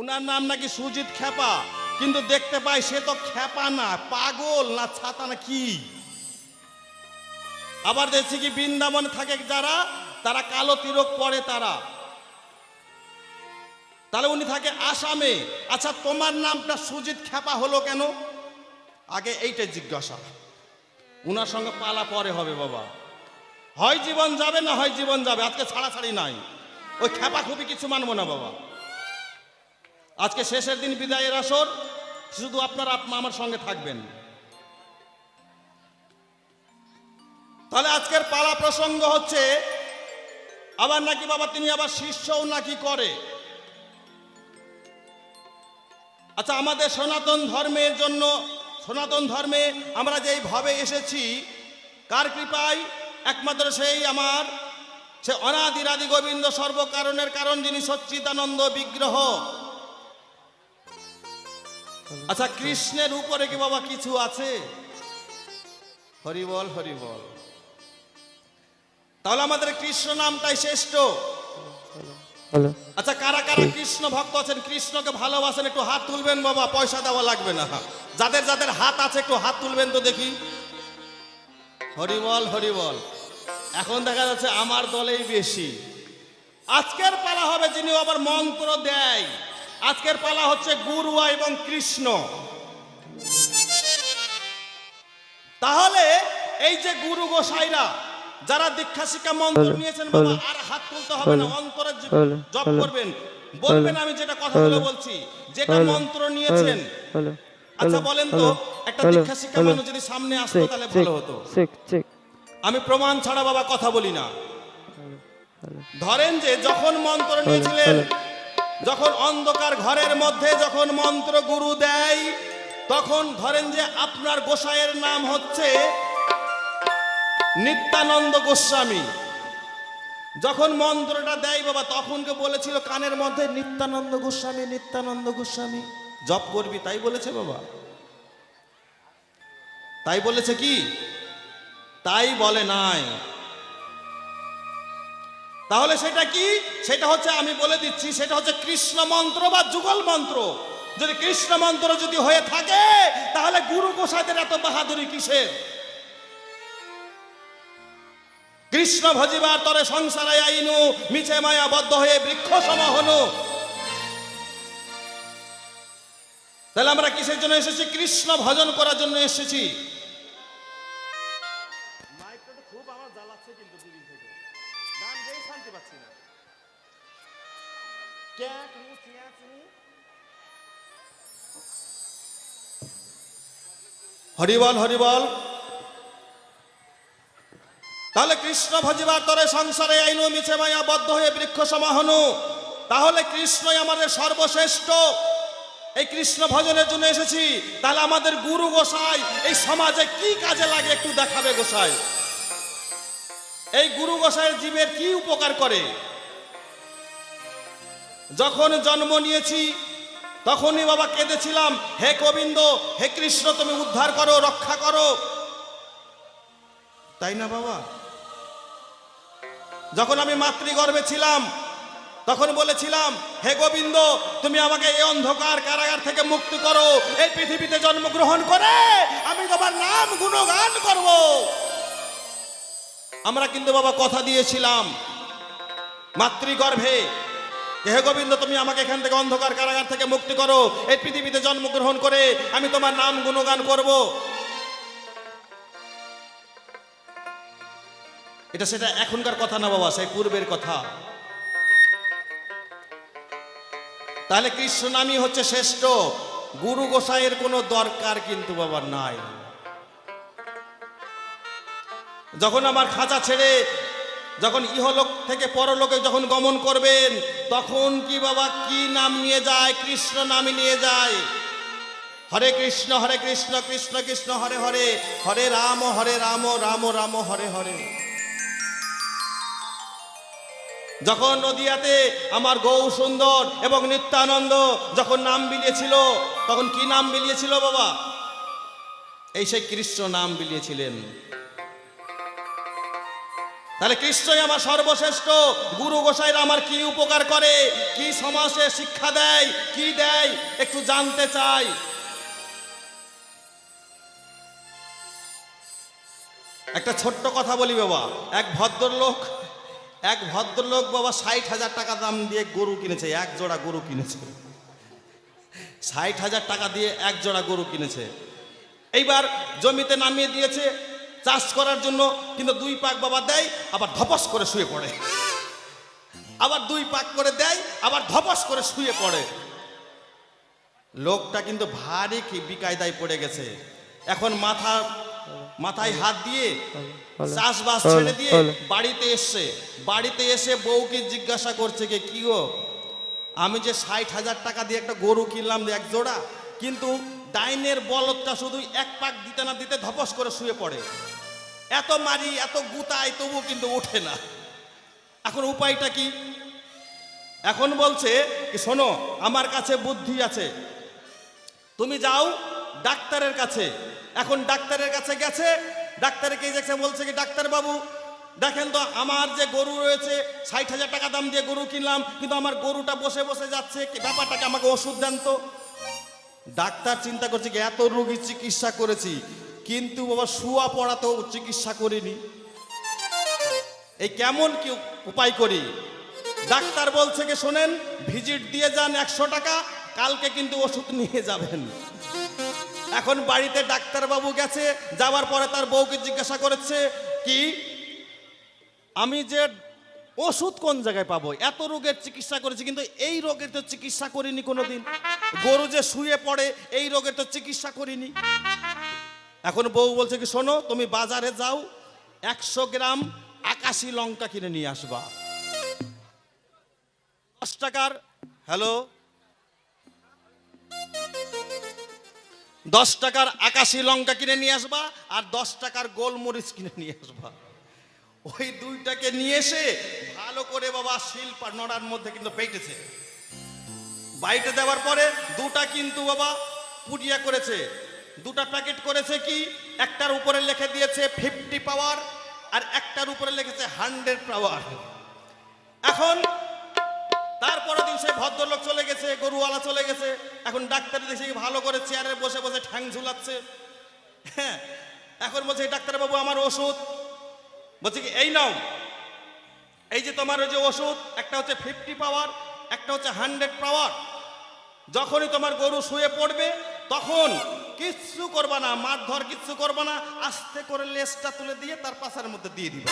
উনার নাম নাকি সুজিত খেপা, কিন্তু দেখতে পাই সে তো খেপা না, পাগল না ছাতা না কি। আবার দেখছি কি বৃন্দাবনে থাকে যারা, তারা কালো তিলক পরে তারা। তাহলে উনি থাকে আসামে। আচ্ছা, তোমার নামটা সুজিত খেপা হলো কেন? আগে এইটা জিজ্ঞাসা। উনার সঙ্গে পালা পরে হবে বাবা। হয় জীবন যাবে না হয় জীবন যাবে, আজকে ছাড়াছাড়ি নাই। ওই খেপা খুবই কিছু মানবো না বাবা। আজকে শেষের দিন, বিদায়ের আসর, শুধু আপনারা আমার সঙ্গে থাকবেন। তাহলে আজকের পালা প্রসঙ্গ হচ্ছে, আবার নাকি বাবা তিনি আবার শিষ্যও নাকি করে। আচ্ছা, আমাদের সনাতন ধর্মের জন্য, সনাতন ধর্মে আমরা যেই ভাবে এসেছি, কার কৃপায়? একমাত্র সেই আমার সে অনাদিরাদি গোবিন্দ, সর্বকারণের কারণ, যিনি সচ্চিদানন্দ বিগ্রহ। আচ্ছা, কৃষ্ণের উপরে কি বাবা কিছু আছে? হরিবল হরিবল। তাহলে আমাদের কৃষ্ণ নামটাই শ্রেষ্ঠ। আচ্ছা, কারা কারা কৃষ্ণ ভক্ত আছেন, কৃষ্ণকে ভালোবাসেন, একটু হাত তুলবেন বাবা, পয়সা দেওয়া লাগবে না। যাদের যাদের হাত আছে একটু হাত তুলবেন তো দেখি। হরিবল হরিবল। এখন দেখা যাচ্ছে আমার দলেই বেশি। আজকের পালা হবে যিনি আবার মন্ত্র দেয়। আজকের পালা হচ্ছে গুরুয়া এবং কৃষ্ণ। তাহলে এই যে গুরু গোসাইরা যারা দীক্ষা শিক্ষা মন্ত্র নিয়েছেন বাবা, আর হাত তুলতে হবে না, অন্তরে জপ করবেন, বলবেন আমি যেটা কথাগুলো বলছি, যেটা মন্ত্র নিয়েছেন। আচ্ছা বলেন তো, একটা দীক্ষা শিক্ষা মানুষ যদি সামনে আসতো তাহলে ভালো হতো। আমি প্রমাণ ছাড়া বাবা কথা বলি না। ধরেন যে যখন মন্ত্র নিয়েছিলেন, যখন অন্ধকার ঘরের মধ্যে যখন মন্ত্র গুরু দেয়, তখন ধরেন যে আপনার গোসাইয়ের নাম হচ্ছে নিত্যানন্দ গোস্বামী। যখন মন্ত্রটা দেয় বাবা, তখন কে বলেছিল কানের মধ্যে নিত্যানন্দ গোস্বামী, নিত্যানন্দ গোস্বামী জপ করবি, তাই বলেছে বাবা? তাই বলেছে কি? তাই বলে নাই। তাহলে সেটা কি? সেটা হচ্ছে, আমি বলে দিচ্ছি, সেটা হচ্ছে কৃষ্ণ মন্ত্র বা যুগল মন্ত্র। যদি কৃষ্ণ মন্ত্র যদি হয়ে থাকে, তাহলে গুরু গোসাইদের এত বাহাদুরি কিসের? কৃষ্ণ ভজিবার তরে সংসারে আইনু, মিছে মায়া বদ্ধ হয়ে বৃক্ষ সম হনু। তাহলে আমরা কিসের জন্য এসেছি? কৃষ্ণ ভজন করার জন্য এসেছি। মাইকটা খুব আমার জ্বালাচ্ছে কিন্তু দুদিন থেকে, গান গেয়ে শান্তি পাচ্ছি না। হরিবল হরিবল। তাহলে কৃষ্ণ ভজিবার তরে সংসারে আইনু, মিছে মায়া বদ্ধ হয়ে বৃক্ষ সমাহনু। তাহলে কৃষ্ণই আমাদের সর্বশ্রেষ্ঠ। এই কৃষ্ণ ভজনের জন্য এসেছি। তাহলে আমাদের গুরু গোসাই এই সমাজে কি কাজে লাগে একটু দেখাবে গোসাই। এই গুরু গোসাইয়ের জীবের কি উপকার করে? যখন জন্ম নিয়েছি তখনই বাবা কেঁদেছিলাম, হে গোবিন্দ, হে কৃষ্ণ, তুমি উদ্ধার করো, রক্ষা করো, তাই না বাবা? যখন আমি মাতৃগর্ভে ছিলাম তখন বলেছিলাম, হে গোবিন্দ, তুমি আমাকে এই অন্ধকার কারাগার থেকে মুক্তি করো, এই পৃথিবীতে জন্মগ্রহণ করে আমি তোমার নাম গুণগান করব। আমরা কিন্তু বাবা কথা দিয়েছিলাম মাতৃগর্ভে, হে গোবিন্দ, তুমি আমাকে এখান থেকে অন্ধকার কারাগার থেকে মুক্তি করো, এই পৃথিবীতে জন্মগ্রহণ করে আমি তোমার নাম গুণগান করব। এটা সেটা এখনকার কথা না বাবা, সেই পূর্বের কথা। তাহলে কৃষ্ণ নামই হচ্ছে শ্রেষ্ঠ। গুরু গোসাইয়ের কোনো দরকার কিন্তু বাবা নাই। যখন আমার খাঁচা ছেড়ে যখন ইহলোক থেকে পরলোকে যখন গমন করবেন, তখন কি বাবা কি নাম নিয়ে যায়? কৃষ্ণ নামই নিয়ে যায়। হরে কৃষ্ণ কৃষ্ণ কৃষ্ণ হরে হরে, হরে রাম রাম রাম হরে হরে। যখন নদিয়াতে আমার গৌ সুন্দর এবং নিত্যানন্দ যখন নাম বিলিয়েছিল, তখন কি নাম বিলিয়েছিল বাবা? এই সেই কৃষ্ণ নাম বিলিয়েছিলেন। তাহলে কৃষ্ণই আমার সর্বশ্রেষ্ঠ। গুরু গোসাইরা আমার কি উপকার করে, কি সমাজে শিক্ষা দেয়, কি দেয় একটু জানতে চাই। একটা ছোট্ট কথা বলি বাবা। এক ভদ্রলোক বাবা 60,000 টাকা দাম দিয়ে গরু কিনেছে, এক জোড়া গরু কিনেছে। 60,000 টাকা দিয়ে এক জোড়া গরু কিনেছে। এইবার জমিতে নামিয়ে দিয়েছে চাষ করার জন্য, কিন্তু 2 পাক বাবা দেয়, আবার ধপস করে শুয়ে পড়ে। আবার 2 পাক করে দেয়, আবার ধপস করে শুয়ে পড়ে। লোকটা কিন্তু ভারী কি বিকায়দায় পড়ে গেছে। এখন মাথায় হাত দিয়ে চাষবাস ছেড়ে দিয়ে বাড়িতে এসে বউকে জিজ্ঞাসা করছে, কি গো, আমি যে 60,000 টাকা দিয়ে একটা গরু কিনলাম এক জোড়া, কিন্তু ডাইনের বলদটা শুধু 1 পাক দিতে না দিতে ধপস করে শুয়ে পড়ে। এত মারি, এত গুতাই, তবু কিন্তু ওঠে না। এখন উপায়টা কি? এখন বলছে কি, শোনো, আমার কাছে বুদ্ধি আছে, তুমি যাও ডাক্তারের কাছে। এখন ডাক্তারের কাছে গেছে, ডাক্তারকে দেখছে, বলছে কি, ডাক্তার বাবু দেখেন তো, আমার যে গরু রয়েছে 60,000 টাকা দাম দিয়ে গরু কিনলাম, কিন্তু আমার গরুটা বসে বসে যাচ্ছে, ব্যাপারটাকে আমাকে ওষুধ দেন তো। ডাক্তার চিন্তা করছে কি, এত রোগীর চিকিৎসা করেছি, কিন্তু বাবা শুয়া পড়াতেও চিকিৎসা করিনি, এই কেমন কি উপায় করি? ডাক্তার বলছে কি, শোনেন, ভিজিট দিয়ে যান 100 টাকা, কালকে কিন্তু ওষুধ নিয়ে যাবেন। এখন বাড়িতে ডাক্তারবাবু গেছে, যাওয়ার পরে তার বউকে জিজ্ঞাসা করেছে কি, আমি যে ওষুধ কোন জায়গায় পাবো? এত রোগের চিকিৎসা করেছি, কিন্তু এই রোগের তো চিকিৎসা করিনি কোনোদিন। গরু যে শুয়ে পড়ে, এই রোগের তো চিকিৎসা করিনি। এখন বউ বলছে কি, শোনো, তুমি বাজারে যাও, 100 গ্রাম আকাশি লঙ্কা কিনে নিয়ে আসবা। 10 টাকার, হ্যালো, 10 টাকার আকাশি লঙ্কা কিনে নিয়ে আসবা, আর 10 টাকার গোলমরিচ কিনে নিয়ে আসবা। ওই 2টাকে নিয়ে এসে ভালো করে বাবা শিলপার নড়ার মধ্যে কিন্তু পেটেছে। বাইটে দেওয়ার পরে 2টা কিন্তু বাবা পুড়িয়া করেছে, 2টা প্যাকেট করেছে কি, একটার উপরে লিখে দিয়েছে 50 পাওয়ার, আর একটার উপরে লিখেছে 100 পাওয়ার। এখন তারপরের দিন সে ভদ্রলোক চলে গেছে, গরুওয়ালা চলে গেছে। এখন ডাক্তার দেখে ভালো করে চেয়ারে বসে বসে ঠ্যাং ঝুলাচ্ছে। হ্যাঁ, এখন বলছে, ডাক্তারবাবু আমার ওষুধ। বলছে কি, এই নাও, এই যে তোমার ওই যে ওষুধ, একটা হচ্ছে 50 পাওয়ার, একটা হচ্ছে 100 পাওয়ার। যখনই তোমার গরু শুয়ে পড়বে, তখন কিচ্ছু করবা না, মারধর কিচ্ছু করবা না, আস্তে করে লেজটা তুলে দিয়ে তার পাছার মধ্যে দিয়ে দিবা।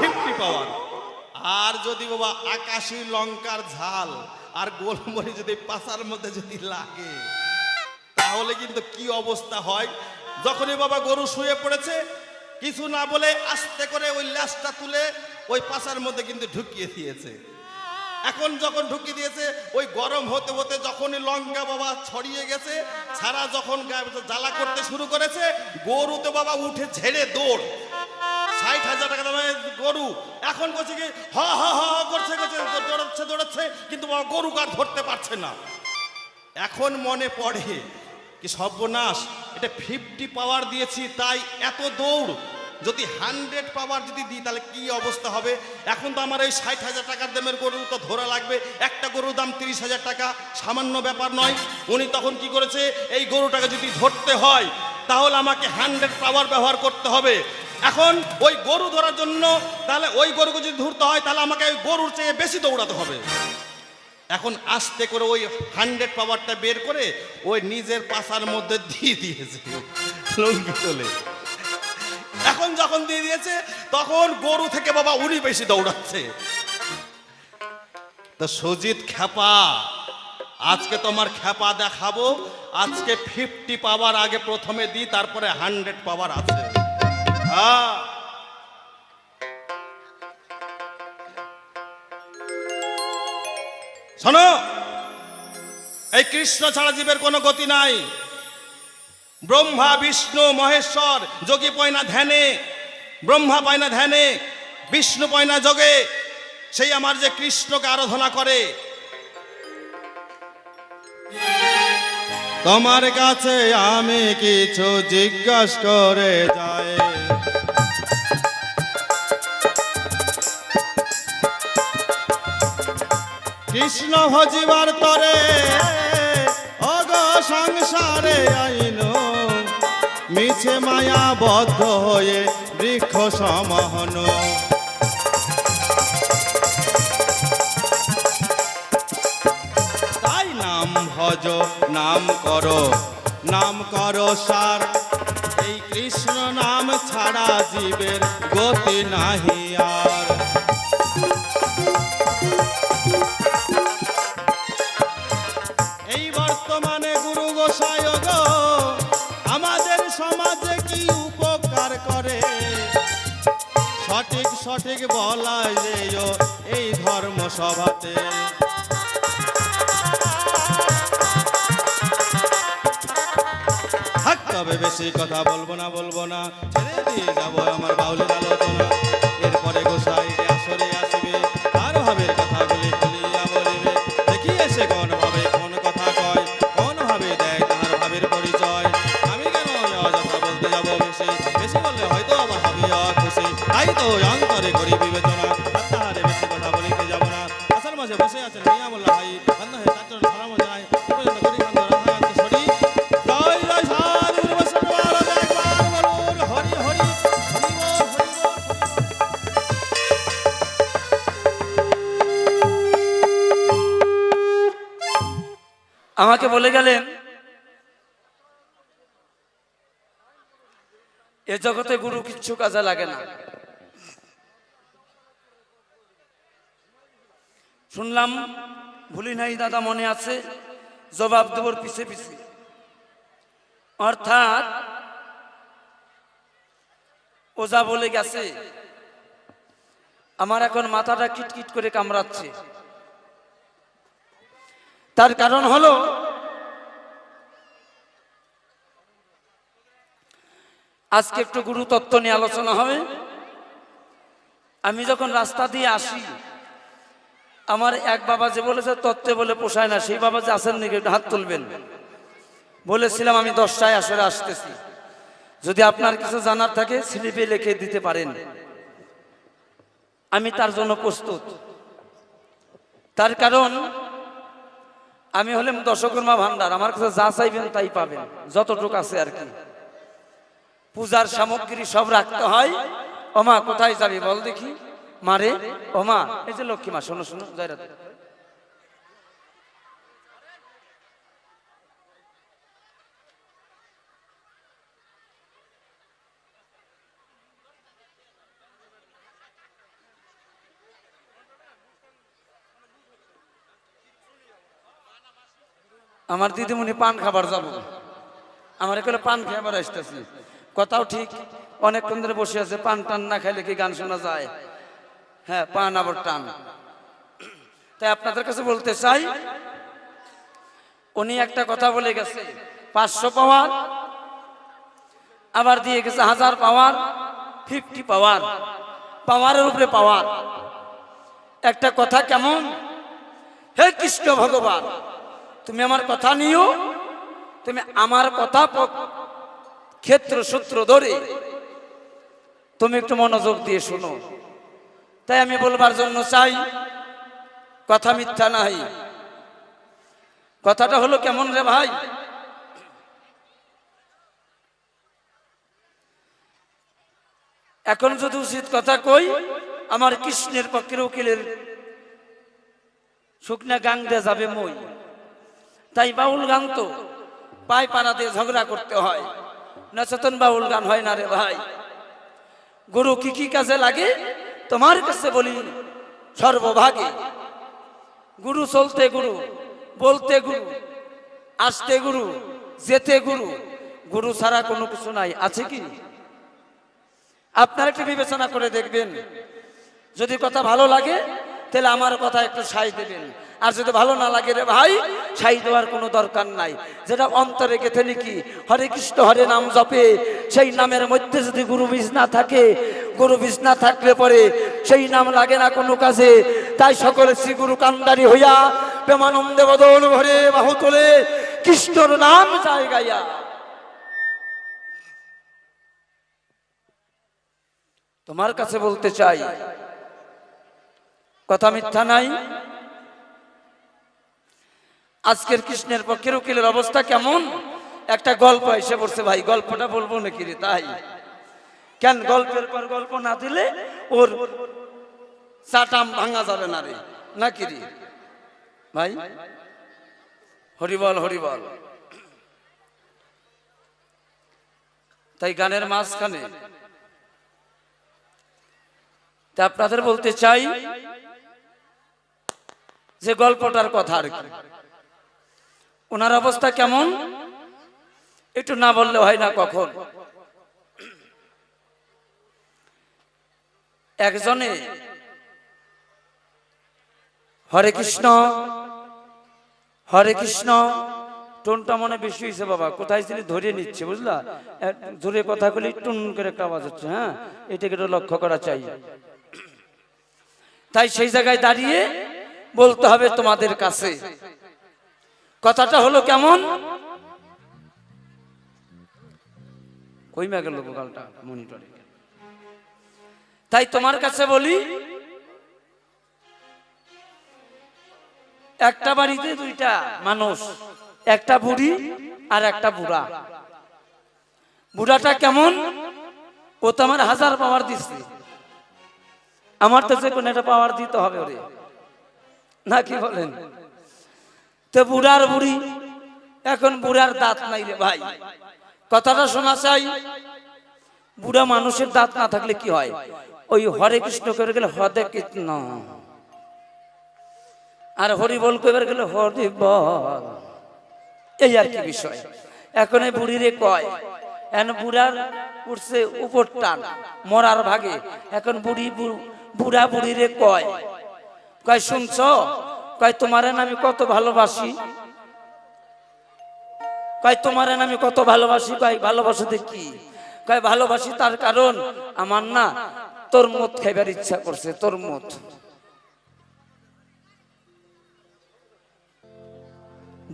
50 পাওয়ার। আর যদি বাবা আকাশি লঙ্কার ঝাল আর গোলমরিচ যদি পাছার মধ্যে যদি লাগে, তাহলে কিন্তু কি অবস্থা হয়। যখনই বাবা গরু শুয়ে পড়েছে, কিছু না বলে আস্তে করে ওই লেজটা তুলে ওই পাছার মধ্যে কিন্তু ঢুকিয়ে দিয়েছে। এখন যখন ঢুকিয়ে দিয়েছে, ওই গরম হতে হতে যখনই লঙ্কা বাবা ছড়িয়ে গেছে, সারা যখন জ্বালা করতে শুরু করেছে, গরু তো বাবা উঠে ঝেড়ে দৌড়। 60,000 টাকা দামের গরু এখন করছে কি, হা হা হা করছে, দৌড়াচ্ছে, কিন্তু বাবা গরু আর ধরতে পারছে না। এখন মনে পড়ে কি, সর্বনাশ, এটা 50 পাওয়ার দিয়েছি, তাই এত দৌড়। যদি 100 পাওয়ার যদি দিই, তাহলে কি অবস্থা হবে? এখন তো আমার এই 60,000 টাকার দামের গরু তো ধরা লাগবে। একটা গরুর দাম 30,000 টাকা, সামান্য ব্যাপার নয়। উনি তখন কি করেছে, এই গরুটাকে যদি ধরতে হয়, তাহলে আমাকে 100 পাওয়ার ব্যবহার করতে হবে। এখন ওই গরু ধরার জন্য, তাহলে ওই গরুকে যদি ধরতে হয়, তাহলে আমাকে ওই গরুর চেয়ে বেশি দৌড়াতে হবে। এখন আস্তে করে ওই 100 পাওয়ারটা বের করে ওই নিজের পাছার মধ্যে দিয়ে দিয়েছে লঙ্গি তোলে। এখন যখন দিয়ে দিয়েছে, তখন গরু থেকে বাবা উনি বেশি দৌড়াচ্ছে। তো সুজিত খ্যাপা, আজকে তোমার খ্যাপা দেখাবো। আজকে 50 পাওয়ার আগে প্রথমে দিই, তারপরে 100 পাওয়ার আছে। হ্যাঁ, শোনো, এই কৃষ্ণ ছাড়া জীবের কোনো গতি নাই। ব্রহ্মা বিষ্ণু মহেশ্বর যোগী পয়না ধ্যানে, ব্রহ্মা পায়না ধ্যানে, বিষ্ণু পয়না যোগে। সেই আমার যে কৃষ্ণকে আরাধনা করে। তোমার কাছে আমি কিছু জিজ্ঞাসা করে যাই। কৃষ্ণ ভজিবার তরে অগ সংসারে আইন মিছে মায়া বদ্ধ হয়ে বৃক্ষ সমাহন। তাই নাম ভজ নাম করো সার, এই কৃষ্ণ নাম ছাড়া জীবের গতি নাহি আর। এই বর্তমানে গুরু গোসাই গো আমাদের সমাজে কি উপকার করে, সঠিক সঠিক বলা যেও এই ধর্ম সভাতে। তবে বেশি কথা বলবো না, ছেড়ে দিয়ে যাবো আমার বাউলের আলোচনা। এরপরে গোসাই আসরে আসিবে, তার ভাবের কথাগুলি খুলিয়া বলিবে। দেখি এসে কোন ভাবে কোন কথা কয়, কোন ভাবে দেয় তাহার ভাবের পরিচয়। আমি কেন অযথা বলতে যাবো বেশি, বেশি বললে হয়তো আবার হবি খুশি। তাই তো অন্তরে করি বিবেচনা, তাহারে বেশি কথা বলিতে যাবো না। আসার মাঝে বসে আছেন মিয়া মোল্লা ভাই, বান্ধ হয়ে তার জন্য সালাম জানাই। পর্যন্ত করি বান্ধ রাধাকান্ত সরি। জয় জয় সাধু বৈষ্ণব মহারাজ, একবার বলুন হরি হরি হরি বল, হরি বল। আমাকে বলে গেলেন এ জগতে গুরু কিচ্ছু কাজে লাগে না। শুনলাম, ভুলি নাই দাদা, মনে আছে, জবাব দেবর পিছে পিছে। অর্থাৎ ওজা বলে গেছে আমার এখন মাথাটা কিটকিট করে কামড়াচ্ছে। তার কারণ হলো আজকে একটু গুরু তত্ত্ব নিয়ে আলোচনা হবে। আমি যখন রাস্তা দিয়ে আসি, আমার এক বাবা যে বলেছে তত্ত্বে বলে পোষায় না, সেই বাবা যে আছেন নাকি একটু হাত তুলবেন। বলেছিলাম আমি 10টায় আসরে আসতেছি, যদি আপনার কিছু জানার থাকে স্লিপে লিখে দিতে পারেন, আমি তার জন্য প্রস্তুত। তার কারণ আমি হলাম দশকর্মা ভান্ডার, আমার কাছে যা চাইবেন তাই পাবেন, যতটুকু আছে আর কি। পূজার সামগ্রী সব রাখতে হয়। ওমা কোথায় যাবি বল দেখি, মারে ওমা, এই যে লক্ষ্মী মা, শোনো শোনো জয়রাত। আমার দিদিমণি পান খাবার যাবো, আমার এখানে পান খাবার আসতেছি। কথাও ঠিক, অনেকক্ষণ ধরে বসে আছে, পান টান না খাইলে কি গান শোনা যায়? হ্যাঁ, পান আবার টান। তাই আপনাদের কাছে বলতে চাই, উনি একটা কথা বলে গেছে 500 পাওয়ার, আবার দিয়ে গেছে 1000 পাওয়ার, 50 পাওয়ার, পাওয়ারের উপরে পাওয়ার। একটা কথা কেমন, হে কৃষ্ণ ভগবান, তুমি আমার কথা নিও, তুমি আমার কথা ক্ষেত্র সূত্র ধরে তুমি একটু মনোযোগ দিয়ে শোনো। তাই আমি বলবার জন্য চাই, কথা মিথ্যা নাই। কথাটা হলো কেমন রে ভাই, এখন যদি উচিত কথা কই, আমার কৃষ্ণের পক্ষের উকিলের শুকনা গাং দিয়ে যাবে মই। তাই বাউল গান তো পায় পাড়া দিয়ে ঝগড়া করতে হয়, নচেতন বাউল গান হয় না রে ভাই। গুরু কি কি কাজে লাগে তোমার কাছে বলি সর্বভাগে। গুরু চলতে গুরু, বলতে গুরু, আসতে গুরু, যেতে গুরু, গুরু ছাড়া কোনো কিছু নাই, আছে কি? আপনারা একটু বিবেচনা করে দেখবেন, যদি কথা ভালো লাগে তাহলে আমার কথা একটু সাই দেবেন, আর যদি ভালো না লাগে রে ভাই, সাই দেওয়ার কোনো দরকার নাই। যেটা অন্তরে গেথে লিখি, হরে কৃষ্ণ হরে নাম জপে, সেই নামের মধ্যে যদি গুরু বীজ না থাকে, গুরু বীজ না থাকলে পরে সেই নাম লাগে না কোনো কাজে। তাই সকলে শ্রী গুরু কান্ডারি হইয়া প্রেমানন্দে বদল ভরে বাহু তোলে কৃষ্ণর নাম যায় গাইয়া। তোমার কাছে বলতে চাই, কথা মিথ্যা নাই, আজকের কৃষ্ণের পক্ষের উকিলের অবস্থা কেমন? একটা গল্প এসে পড়ছে ভাই, গল্পটা বলবো নাকি রে? তাই কেন, গল্পের পর গল্প না দিলে ওর চাটাম ভাঙা যাবে না রে, নাকি রে ভাই? হরিবল হরিবল। তাই গানের মাঝখানে তা আপনাদের বলতে চাই যে গল্পটার কথা আর কি, ওনার অবস্থা কেমন একটু না বললে হয় না কখন। একজনে হরে কৃষ্ণ হরে কৃষ্ণ, টোনটা মনে বেশি হয়েছে বাবা, কোথায় ছিল ধরে নিচ্ছে বুঝলা, জোরে কথা বলি টুন করে একটা আওয়াজ হচ্ছে, হ্যাঁ এটাকে একটু লক্ষ্য করা চাই। তাই সেই জায়গায় দাঁড়িয়ে বলতে হবে তোমাদের কাছে, কথাটা হলো কেমন, কই মা গেল গোপালটা মনিটরে। তাই তোমার কাছে বলি, একটা বাড়িতে দুইটা মানুষ, একটা বুড়ি আর একটা বুড়া। বুড়াটা কেমন, ও তো আমার 1000 পাওয়ার দিচ্ছে, আমার তো যে কোনো একটা পাওয়ার দিতে হবে ওরে, না কি বলেন? তো বুড়ার বুড়ি, এখন বুড়ার দাঁত নাই রে ভাই, কথাটা শোনা চাই। বুড়া মানুষের দাঁত না থাকলে কি হয়, ওই হরে কৃষ্ণ করে গেলে হরে কৃষ্ণ, আর হরি বল কইবার গেলে হরি বল, এই আর কি বিষয়। এখন এই বুড়িরে কয়, এখন বুড়ার উঠছে উপর টান মরার ভাগে, এখন বুড়া বুড়িরে কয়, কয় শুনছ, কয় তোমারে আমি কত ভালোবাসি, কয় তোমারে আমি কত ভালোবাসি, কয় ভালোবাসতে কি, কয় ভালোবাসি তার কারণ আমার না তরমুজ খাইবার ইচ্ছা করছে, তরমুজ।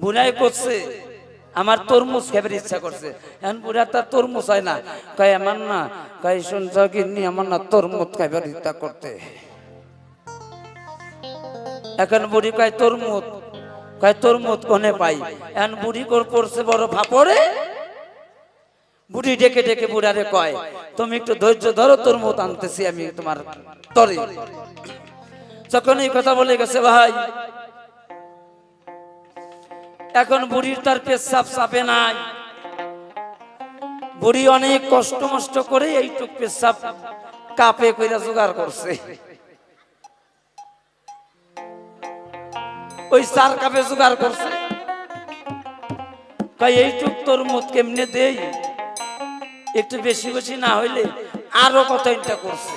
বুড়াই করছে আমার তরমুজ খাইবার ইচ্ছা করছে, এখন বুড়া তার তরমুজ হয় না, কয় আমার না, কয় শুনছ কিনি আমার না তরমুজ খাইবার ইচ্ছা করতে। এখন বুড়ি কয় তরমুজ, কয় তরমুজ কোনে পাই, এখন বুড়ি পড়ছে বড় ফাপড়ে। বুড়ি ডেকে ডেকে বুড়ারে কয়, তুমি একটু ধৈর্য ধরো, তরমুজ আনতেছি আমি তোমার তরে। যখন এই কথা বলে গেছে ভাই, এখন বুড়ির তার পেশাব চাপে নাই, বুড়ি অনেক কষ্ট মষ্ট করে এইটুক পেশাব কাপে কইরা জোগাড় করছে, ওই 4 কাপে জোগাড় করছে। কই এইটুক তরমুজ কেমনে দেই, একটু বেশি বেশি না হইলে আরো কত ইনটা করছে,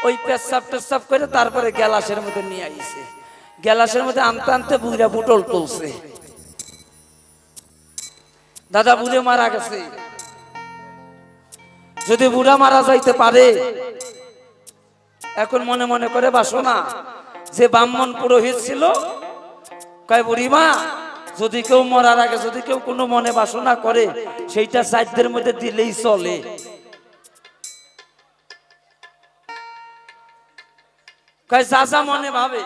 ওই পেশাব টেশাব করে তারপরে গ্যালাসের মধ্যে নিয়ে আইছে। গ্যালাসের মধ্যে আনতে আনতে বুড়া বুটল তুলছে। দাদা বুড়ে মারা গেছে, যদি বুড়া মারা যাইতে পারে, এখন মনে মনে করে বাসনা, যে ব্রাহ্মণ পুরোহিত ছিল, কয় বুড়িমা যদি কেউ মরার আগে যদি কেউ কোনো মনে বাসনা করে, সেইটা সাধ্যের মধ্যে দিলেই চলে। কয় যা যা মনে ভাবে,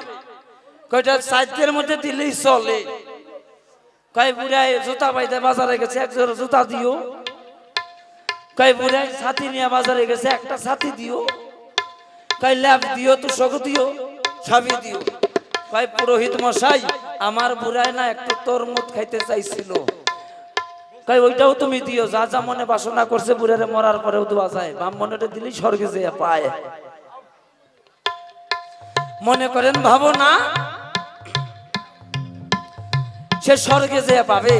কয়টা সাধ্যের মধ্যে দিলেই চলে। কয় বুড়াই জুতা পাইতে বাজারে গেছে, এক জোড়া জুতা দিও। কয় বুড়াই ছাতি নিয়ে বাজারে গেছে, একটা ছাতি দিও। কয় ল্যাপ দিও, তুষক দিও, সবই দিও। কয় পুরোহিত মশাই আমার বুড়াই না একটু তরমুজ খাইতে চাইছিল, কয় ওইটাও তুমি দিও, যা যা মনে বাসনা করছে বুড়ারে মরার পরেও দেওয়া যায়, ব্রাহ্মণটা দিলেই স্বর্গে যেয়ে পায়। মনে করেন ভাবো না সে স্বর্গে যেয়ে পাবে।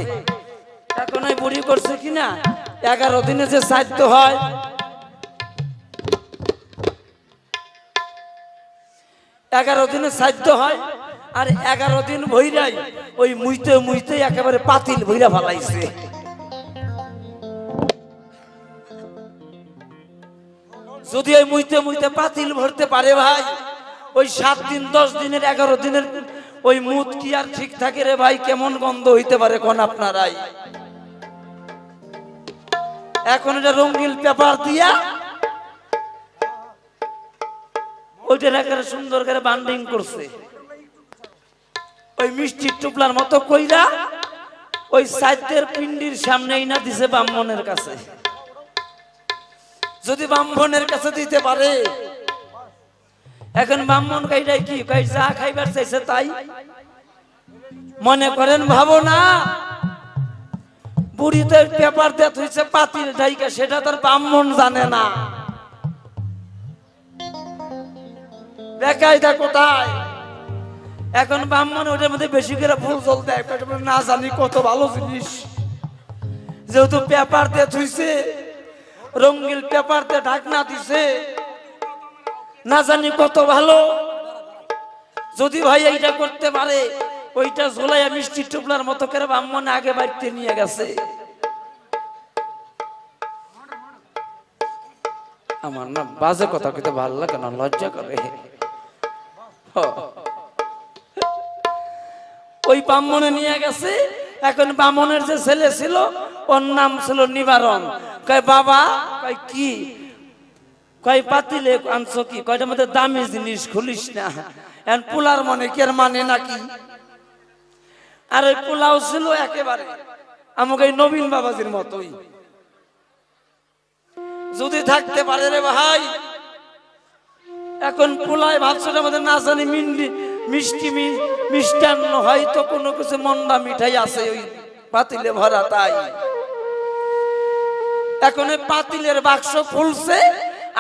এখন ওই বুড়ি করছে কিনা 11 দিনে যে শ্রাদ্ধ হয়, 11 দিনে শ্রাদ্ধ হয়, আর 11 দিন ভইরাই ওই মুইতে মুইতে একেবারে পাতিল ভইরা ফালাইছে। যদি ওই মুইতে মুইতে পাতিল ভরতে পারে ভাই, ওই 7 দিন 10 দিনের 11 দিনের ওই মুত কি আর ঠিক থাকে রে ভাই? কেমন গন্ধ হইতে পারে কোন আপনারাই। এখন এটা রঙিন পেপার দিয়া ওইটার একেবারে সুন্দর করে বান্ডিং করছে, ওই মিষ্টির টুপলার মতো কইরা ওই সাইদের পিণ্ডির সামনেই না দিছে ব্রাহ্মণের কাছে। যদি ব্রাহ্মণের কাছে দিতে পারে, এখন ব্রাহ্মণ কাইটাই কি কই, যা খাইবার চাইছে তাই মনে করেন। ভাবো না বুড়িতে পেপার দেয়া হইছে পাতিল ঢাইকা, সেটা তার ব্রাহ্মণ জানে না। বেকায়দা কোথায়? এখন ব্রাহ্মণ ওটার মধ্যে বেশি করে ফুল জল দেয়, না জানি কত ভালো জিনিস। যেহেতু পেপার দিয়ে থুইছে, রঙিন পেপার দিয়ে ঢাকনা দিছে, না জানি কত ভালো। যদি ভাই এইটা করতে পারে, ওইটা ঝোলাইয়া মিষ্টি টুপলার মতো করে ব্রাহ্মণ আগে বাড়িতে নিয়ে গেছে। আমার না বাজে কথা কিন্তু ভালো লাগে না, লজ্জা করে। ওই ব্রাহ্মণে নিয়ে গেছে। এখন ব্রাহ্মণের যে ছেলে ছিল, ওর নাম ছিল নিবারণ। কয় বাবা, কয় কি? কয় পাতিলে আনছো কি? কয়টার মধ্যে দামি জিনিস খুলিস না। এখন পোলার মনে কের মানে নাকি? আর ওই পোলাও ছিল একেবারে আমাকে এই নবীন বাবাজির মতোই। যদি থাকতে পারে রে ভাই, এখন পোলায় ভাবছোটার মধ্যে না জানি মিষ্টি মিষ্টান্ন, হয়তো কোনো কিছু মন্ডা মিঠাই আছে ওই পাতিলে ভরা। তাই এখন ওই পাতিলের বাক্স খুলছে,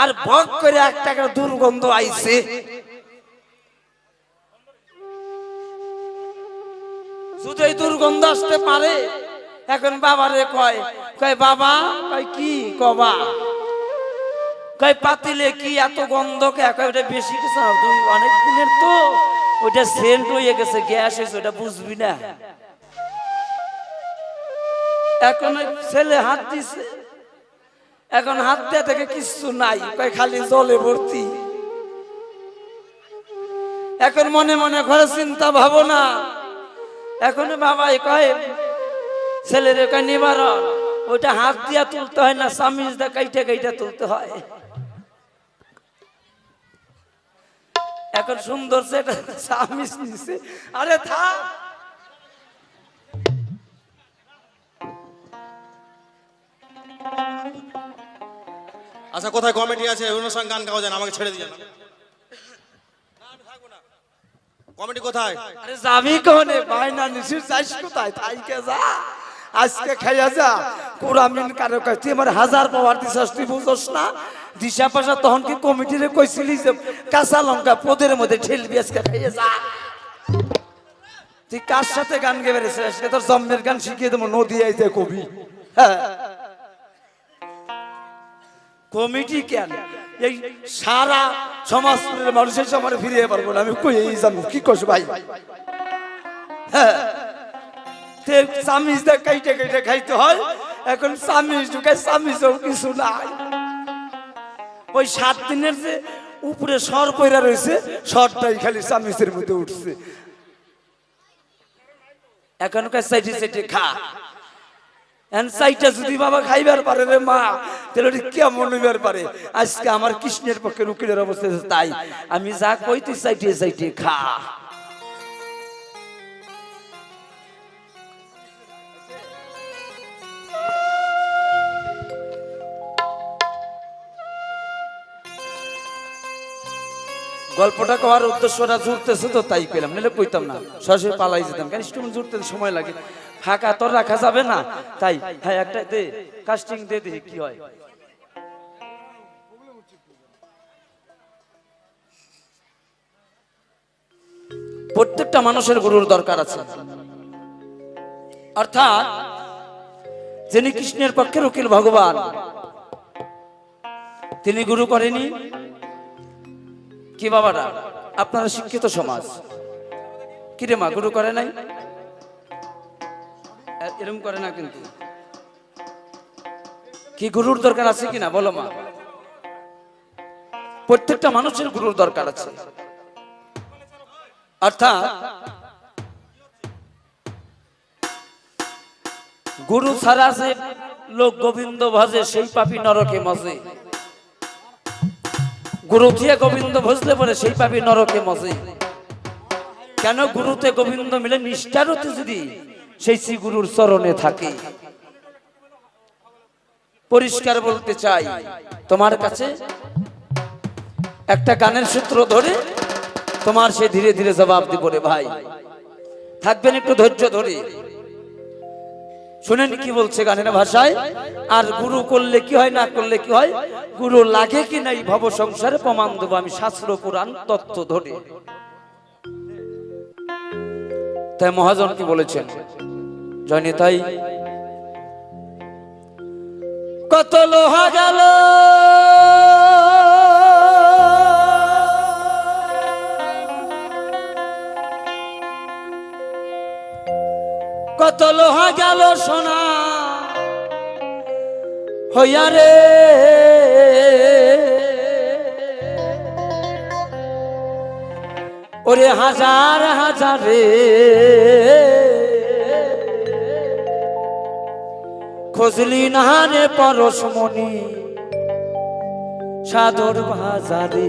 আর ভগ করে একটা দুর্গন্ধ আইছে। যদি এই দুর্গন্ধ আসতে পারে, এখন বাবারে কয়, কয় বাবা, কয় কি কবা? কয় পাতিলে কি এত গন্ধ কে? কয় ওটা বেশি কিছু না, অনেক দিনের তো ওইটা সেন্ট হয়ে গেছে, গ্যাস হয়েছে, ওটা বুঝবি না। এখন ছেলে হাত দিছে, এখন হাত দেয়া থেকে কিছু নাই, কয় খালি জলে ভর্তি। এখন মনে মনে ঘরে চিন্তা ভাবনা। এখন বাবাই কয় ছেলেরে, কয় নিবারণ, ওইটা হাত দিয়া তুলতে হয় না, চামিচ দা কাইটা কাইটা তুলতে হয়। এখন সুন্দর সে চামিচ নিছে। আরে থাক, আচ্ছা কোথায় কমিটি আছে, অনুষ্ঠান গান গাওয়া যায় না, আমাকে ছেড়ে দিয়ে না, কমিটি কোথায়? আরে যাবি কোনে? বাইনা নিছিস যাইস কোথায়? থাইকে যা, আজকে খাইয়া যা। কুরামিন কারে কয়, তুই আমার 1000 পাওয়ার দিছস, তুই বুঝছস না? দিশা পাশা তখন কি কমিটিরে কইছিলি যে কাঁচা লঙ্কা পদের মধ্যে ঠেলবি, আজকে খাইয়া যা। তুই কার সাথে গান গেয়ে বেড়েছিস? আজকে তোর জম্মের গান শিখিয়ে দেবো, নদী আইতে কবি। হ্যাঁ, কমিটি কেন? এই সারা সমাজের মানুষের সময় ফিরিয়ে পারবো না, আমি কই জানো কি করছো ভাই? হ্যাঁ, চামিচ দা কাইটে কাইটে খাইতে হয়। এখন চামিচ ঢুকায়, চামিচও কিছু নাই। ওই 7 দিনের যে উপরে সর পয়রা রয়েছে, সরটাই খালি চামিচের মধ্যে উঠছে। এখনকার সাইডে সাইডে খা। যদি বাবা খাইবার পারে রে মা, তাহলে কেমন হইবার পারে? আজকে আমার কৃষ্ণের পক্ষে উকিলের অবস্থা, তাই আমি যা কই তুই সাইডে সাইডে খা। গল্পটা করার উদ্দেশ্যটা জুড়তেছে তো, তাই পেলাম, নাহলে কইতাম না, সরাসরি পালাই যেতাম। কেন স্টুডেন্ট জুড়তে সময় লাগে, ফাঁকা তো রাখা যাবে না। তাই হ্যাঁ, একটা দে, কাস্টিং দে, দেখি কি হয়। প্রত্যেকটা মানুষের গুরুর দরকার আছে, অর্থাৎ যিনি কৃষ্ণের পক্ষের উকিল ভগবান, তিনি গুরু করেনি কি বাবারা? আপনারা শিক্ষিত সমাজ, কিরে মা গুরু করে নাই? এরকম করে না কিন্তু। কি গুরুর দরকার আছে কিনা বলো মা? প্রত্যেকটা মানুষের গুরুর দরকার আছে, অর্থাৎ গুরু ছাড়া যে লোক গোবিন্দ ভজে, সেই পাপী নরকে মজে। গুরু দিয়ে গোবিন্দ ভজলে পরে সেই পাপী নরকে মজে। কেন গুরুতে গোবিন্দ মিলে নিষ্ঠারতে যদি সেই শ্রী গুরুর চরণে থাকে। পরিষ্কার বলতে চাই তোমার কাছে একটা গানের সূত্র ধরে তোমার সে ধীরে ধীরে জবাব দিব রে ভাই, থাকবেন একটু ধৈর্য ধরে শুনেন কি বলছে গানের ভাষায়। আর গুরু করলে কি হয়, না করলে কি হয়, গুরু লাগে কি নাই ভব সংসারে প্রমাণ দেবো আমি শাস্ত্র পুরাণ তত্ত্ব ধরে। তাই মহাজন কি বলেছেন জয়নি তাই, কত লোহা গেল কত লোহা গেল সোনা হইয়া রে, ওরে হাজার হাজারে খোঁজলি না রে পরশমণি সাদর বাজারে,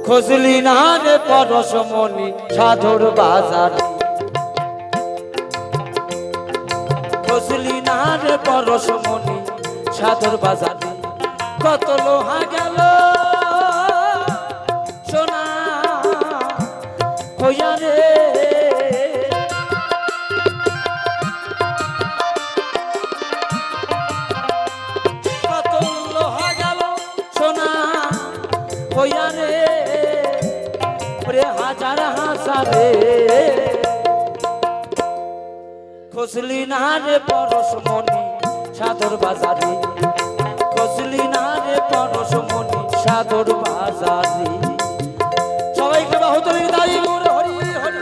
খোঁজলি না রে পরশমণি সাদর বাজারে, খোঁজলি না রে পরশমণি সাদর বাজারে, কত লোহা গেল সোনা হইয়া রে, কত লোহা গেল সোনা হইয়া রে, ওরে হাজার হাজারে খোঁজলি না রে পরশমণি সাদর বাজারে, খোঁজলি না রে পরশমণি সাদর বাজারে। সবাইকে বাহুতলি দায়ী হরি হরি হরি বল।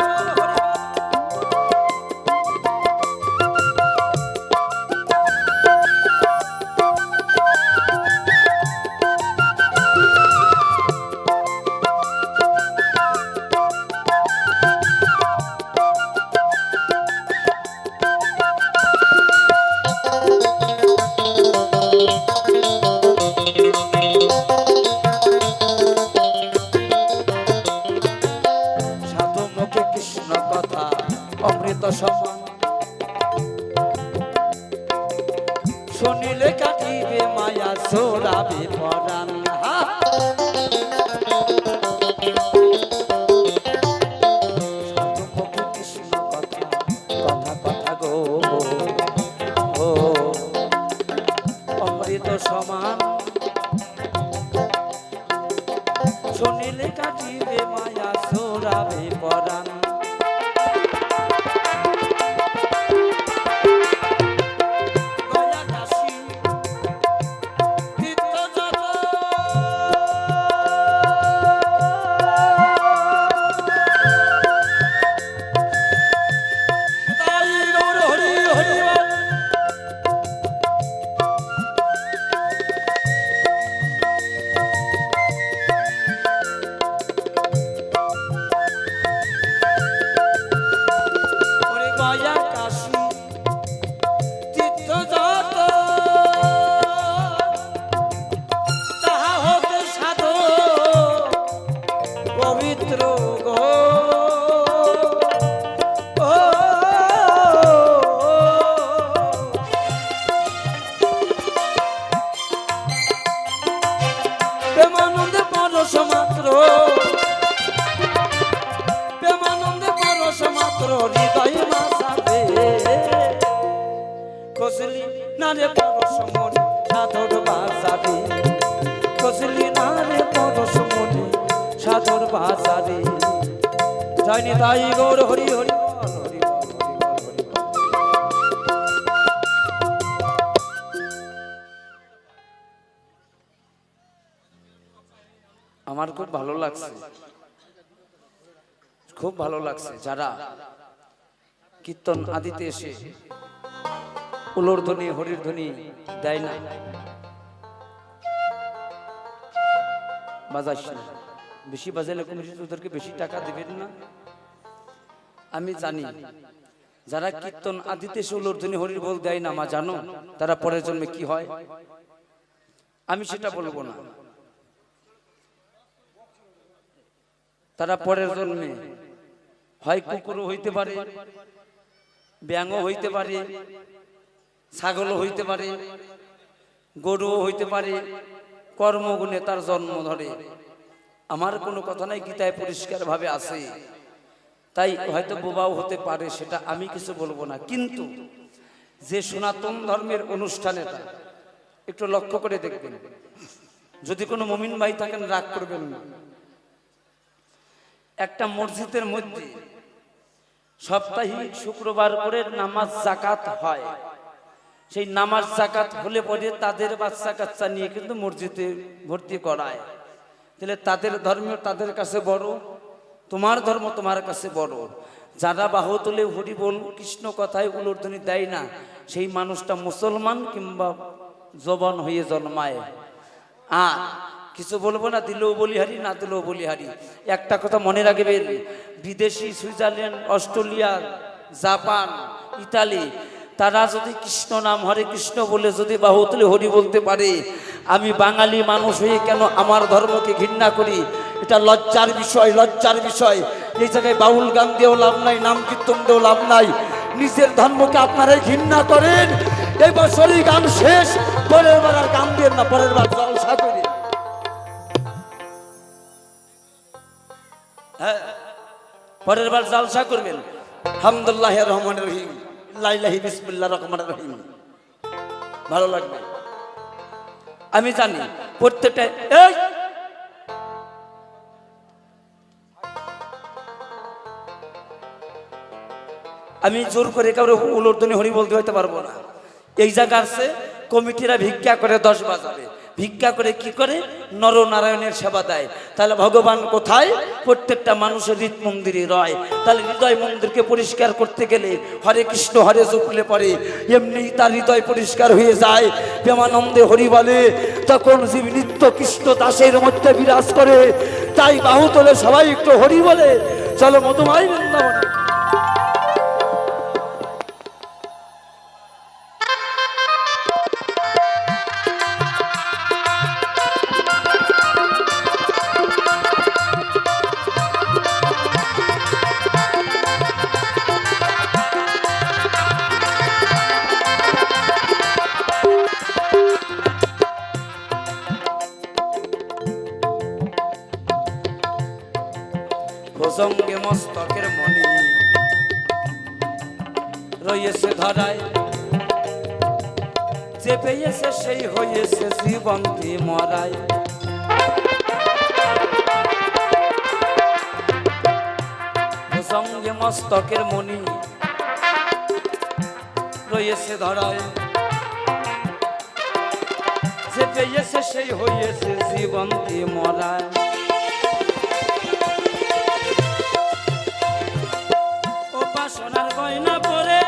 সাধু মুখে কৃষ্ণ কথা অমৃত সমান, শুনিলে কাটিবে মায়া সোরাবে পরাণ। সাধু মুখে কৃষ্ণ কথা কথা কথা গো ও অমৃত সমান, শুনিলে কাটিবে মায়া সোরাবে পরাণ। গয়া কাশী তীর্থ যত তাই গৌর হরি হরি বল। ওরে গয়া কাশী তীর্থ যত তাহা হতে সাধু পবিত্র গো ও, প্রেমানন্দে পরশ মাত্র, প্রেমানন্দে পরশ মাত্র হৃদয় মাসাবে, খোঁজলি না রে পরশমণি সাধর বাজারে, খোঁজলি না রে পরশমণি সাধর বাজারে। জয়নি তাই গৌর হরি হরি বল, হরি বল, হরি বল, হরি বল। আমার খুব ভালো লাগছে, খুব ভালো লাগছে যারা কীর্তন আদিতে এসে উলোর ধ্বনি হরির ধ্বনি দেয় না, বাজাস না। বেশি বাজালে কমিটি ওদেরকে বেশি টাকা দেবেন না। আমি জানি যারা কীর্তন আদিতে এসে উলোর ধ্বনি হরির বল দেয় না, মা জানো তারা পরের জন্মে কি হয়, আমি সেটা বলবো না। তারা পরের জন্মে হয় কুকুরও হইতে পারে, ব্যাঙও হইতে পারে, ছাগলও হইতে পারে, গরুও হইতে পারে, কর্মগুণে তার জন্ম ধরে। আমার কোনো কথা নাই, গীতায় পরিষ্কার ভাবে আছে। তাই হয়তো বোবাও হতে পারে, সেটা আমি কিছু বলবো না। কিন্তু যে সনাতন ধর্মের অনুষ্ঠানেটা একটু লক্ষ্য করে দেখবেন, যদি কোনো মুমিন ভাই থাকেন রাগ করবেন না। একটা মসজিদের মধ্যে সাপ্তাহিক শুক্রবার করে নামাজ জাকাত হয়। সেই নামাজ জাকাত হলে পরে তাদের বাচ্চা কাচ্চা নিয়ে কিন্তু মসজিদে ভর্তি করায়। তাহলে তাদের ধর্ম তাদের কাছে বড়, তোমার ধর্ম তোমার কাছে বড়। যারা বাহু তুলে হরি বল কৃষ্ণ কথায় উলুধ্বনি দেয় না, সেই মানুষটা মুসলমান কিংবা জবান হয়ে জন্মায়। আর কিছু বলবো না, দিলেও বলিহারি, না দিলেও বলিহারি। একটা কথা মনে রাখবেন, বিদেশি সুইজারল্যান্ড, অস্ট্রেলিয়া, জাপান, ইতালি, তারা যদি কৃষ্ণ নাম হরে কৃষ্ণ বলে যদি বাহু তুলে হরি বলতে পারে, আমি বাঙালি মানুষ হয়ে কেন আমার ধর্মকে ঘৃণা করি? এটা লজ্জার বিষয়, লজ্জার বিষয়। এই জায়গায় বাউল গান দিয়েও লাভ নাই, নাম কীর্তন দিয়েও লাভ নাই। নিজের ধর্মকে আপনারাই ঘৃণা করেন। এই বছরই গান শেষ, পরের বার আর গান দেন না, পরের বার জলসা করি। হ্যাঁ, পরের বার জালসা করবেন। হামদুলিল্লাহ রহমান রহিম, লাইলাহি বিসমিল্লাহ রহমান রহিম, ভালো লাগবে। আমি জানি প্রত্যেকটা, এই আমি জোর করে কাউরে উলুধ্বনি হরি বলতে হইতে পারবো না। এই জায়গা আছে কমিটিরা ভিক্ষা করে 10 বাজাবে, ভিক্ষা করে কি করে? নরনারায়ণের সেবা দেয়। তাহলে ভগবান কোথায়? প্রত্যেকটা মানুষের হৃদ মন্দিরে রয়। তাহলে হৃদয় মন্দিরকে পরিষ্কার করতে গেলে হরে কৃষ্ণ হরে জপলে পরে এমনি তার হৃদয় পরিষ্কার হয়ে যায়। প্রেমানন্দে হরি বলে, তখন জীব নিত্য কৃষ্ণ দাসের মধ্যে বিরাজ করে। তাই বাহু তোলে সবাই একটু হরি বলে। চলো মধুমাই বৃন্দাবনে। ভুজঙ্গে মস্তকের মণি রয়েছে ধরায়, যে পেয়েছে সেই হয়েছে জীবন্তি মরায়। ভুজঙ্গে মস্তকের মণি রয়েছে ধরায়, যে পেয়েছে সেই হয়েছে জীবন্তি মরায়। সোনার গয়না পরে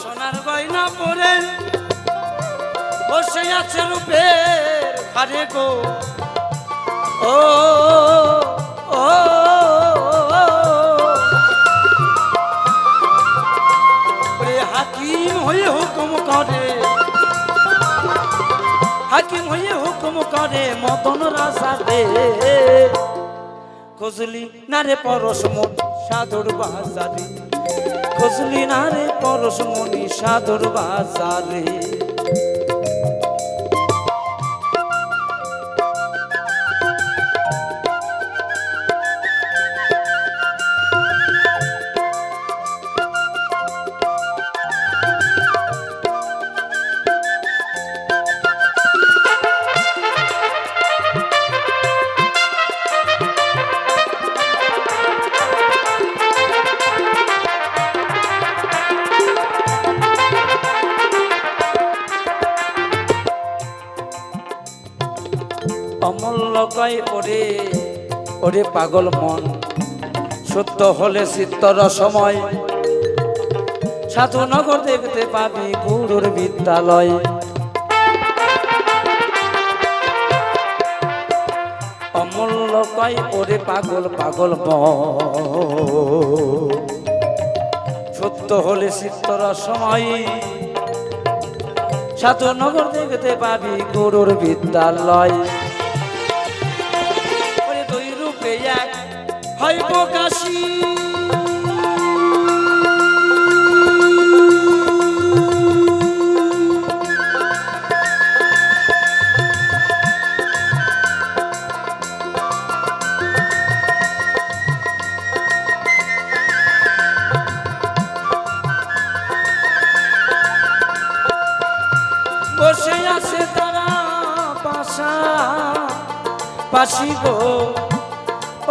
সোনার গয়না পরে বসে আছে রূপের ঘরে গো। ও ও হাকিম হয়ে হুকুম করে, হাকিম হয়ে হুকুম করে মদন রাজা দে। খুঁজলি না রে পরশমন সাধুর বাজারে, খুঁজলি না রে পরশমণি সাধুর বাজারে। অমূল্য কয় ওরে ওরে পাগল মন, সত্য হলে চিত্তর সময়, সাধুনগর দেখতে পাবি গুরুর বিদ্যালয়। অমূল্য কয় ওরে পাগল পাগল মন, সত্য হলে চিত্তর সময়, সাধুনগর দেখতে পাবি গুরুর বিদ্যালয়। ওরে দুই রূপে এক হয় প্রকাশী, বসে আছে তারা পাশা পাশি গো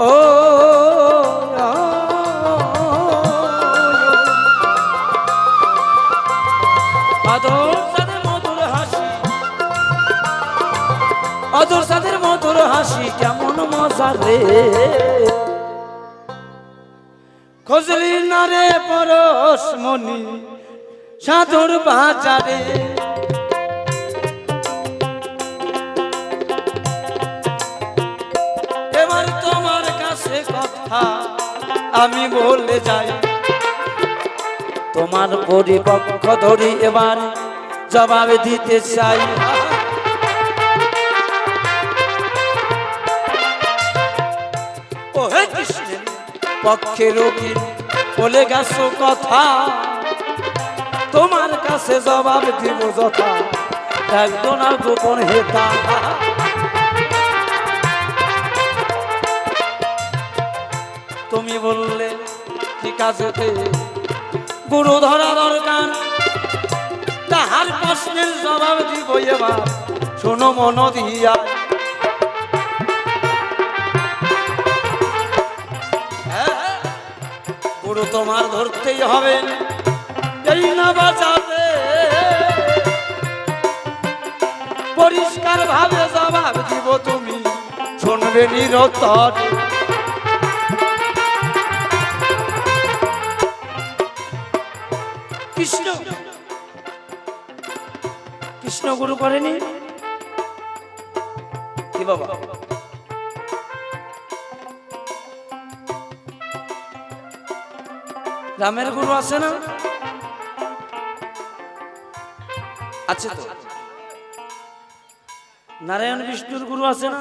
ও আদর সাদের মধুর হাসি, আদর সাদের মধুর হাসি কেমন মজা রে, খোঁজলি না রে পরশমণি সাধুর বাজারে। এবার তোমার কাছে কথা আমি বলে যাই, তোমার পরিপক্ষ ধরি এবার জবাব দিতে চাই। ও হে কৃষ্ণের পক্ষের উকিল বলে গেছো কথা, তোমার কাছে জবাব দিব যথা, একজন আর গোপন হেতা। তুমি বললে ঠিক আছে গুরু ধরা দরকার, তাহার প্রশ্নের জবাব দিব এবার শোনো মন দিয়া। গুরু তোমার ধরতেই হবে, এই না বাঁচাতে, পরিষ্কার ভাবে জবাব দিব তুমি শুনবে নিরন্তর। কৃষ্ণ কৃষ্ণ গুরু করেনি কি বাবা? রামের গুরু আছে না? আছে তো। নারায়ণ বিষ্ণুর গুরু আছে না?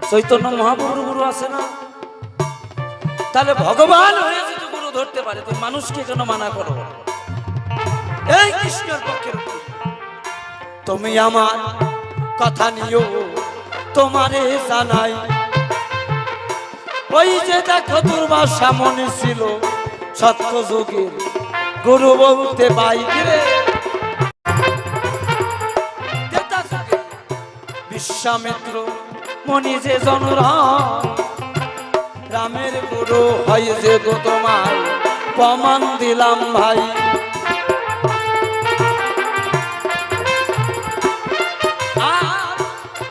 চৈতন্য মহাপ্রভুর গুরু আছে না? তাহলে ভগবান হয়ে যদি গুরু ধরতে পারে তুমি মানুষকে কেন মানা করো? এই কৃষ্ণের পক্ষের তুমি আমার কথা নিও তোমারে জানাই, ওই যে দেখো দুর্বাসা মনে ছিল সত্য যুগের গুরু বলতে বাইরে, বিশ্বামিত্র মনি যে জনরা রামের গুরু হয় যে গো তোমার প্রমাণ দিলাম ভাই।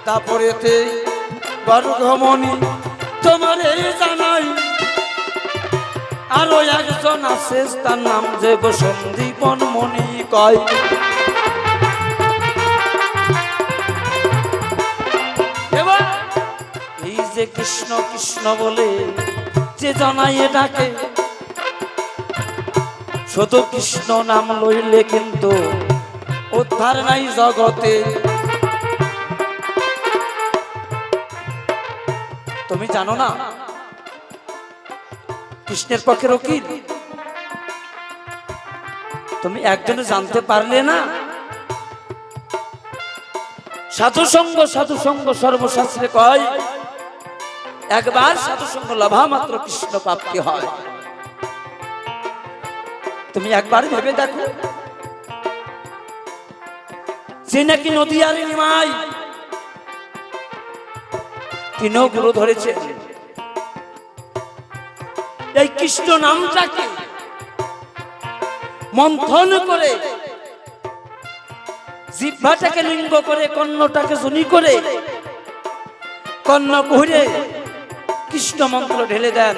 তারপরেতে বর্গমণি তোমার এই জানাই, আরো একজন আছে তার নাম যে গো সন্দীপন মণি কয়। এবার এই যে কৃষ্ণ কৃষ্ণ বলে যে জানাই এটাকে, শুধু কৃষ্ণ নাম লইলে কিন্তু উদ্ধার নাই জগতে। তুমি জানো না কৃষ্ণের পক্ষের উকিল? তুমি একজনে জানতে পারলে না? সাধু সঙ্গ সর্বশাস্ত্রে কয়, একবার সাধু সঙ্গ লভা মাত্র কৃষ্ণ প্রাপ্তি হয়। তুমি একবার ভেবে দেখো, যে নাকি নদীয়ার নিমাই তিনিও গুরু ধরেছে, এই কৃষ্ণ নামটাকে মন্থন করে জিহ্বাটাকে লিঙ্গ করে, কর্ণটাকে জনি করে, কর্ণ কুহরে কৃষ্ণ মন্ত্র ঢেলে দেন।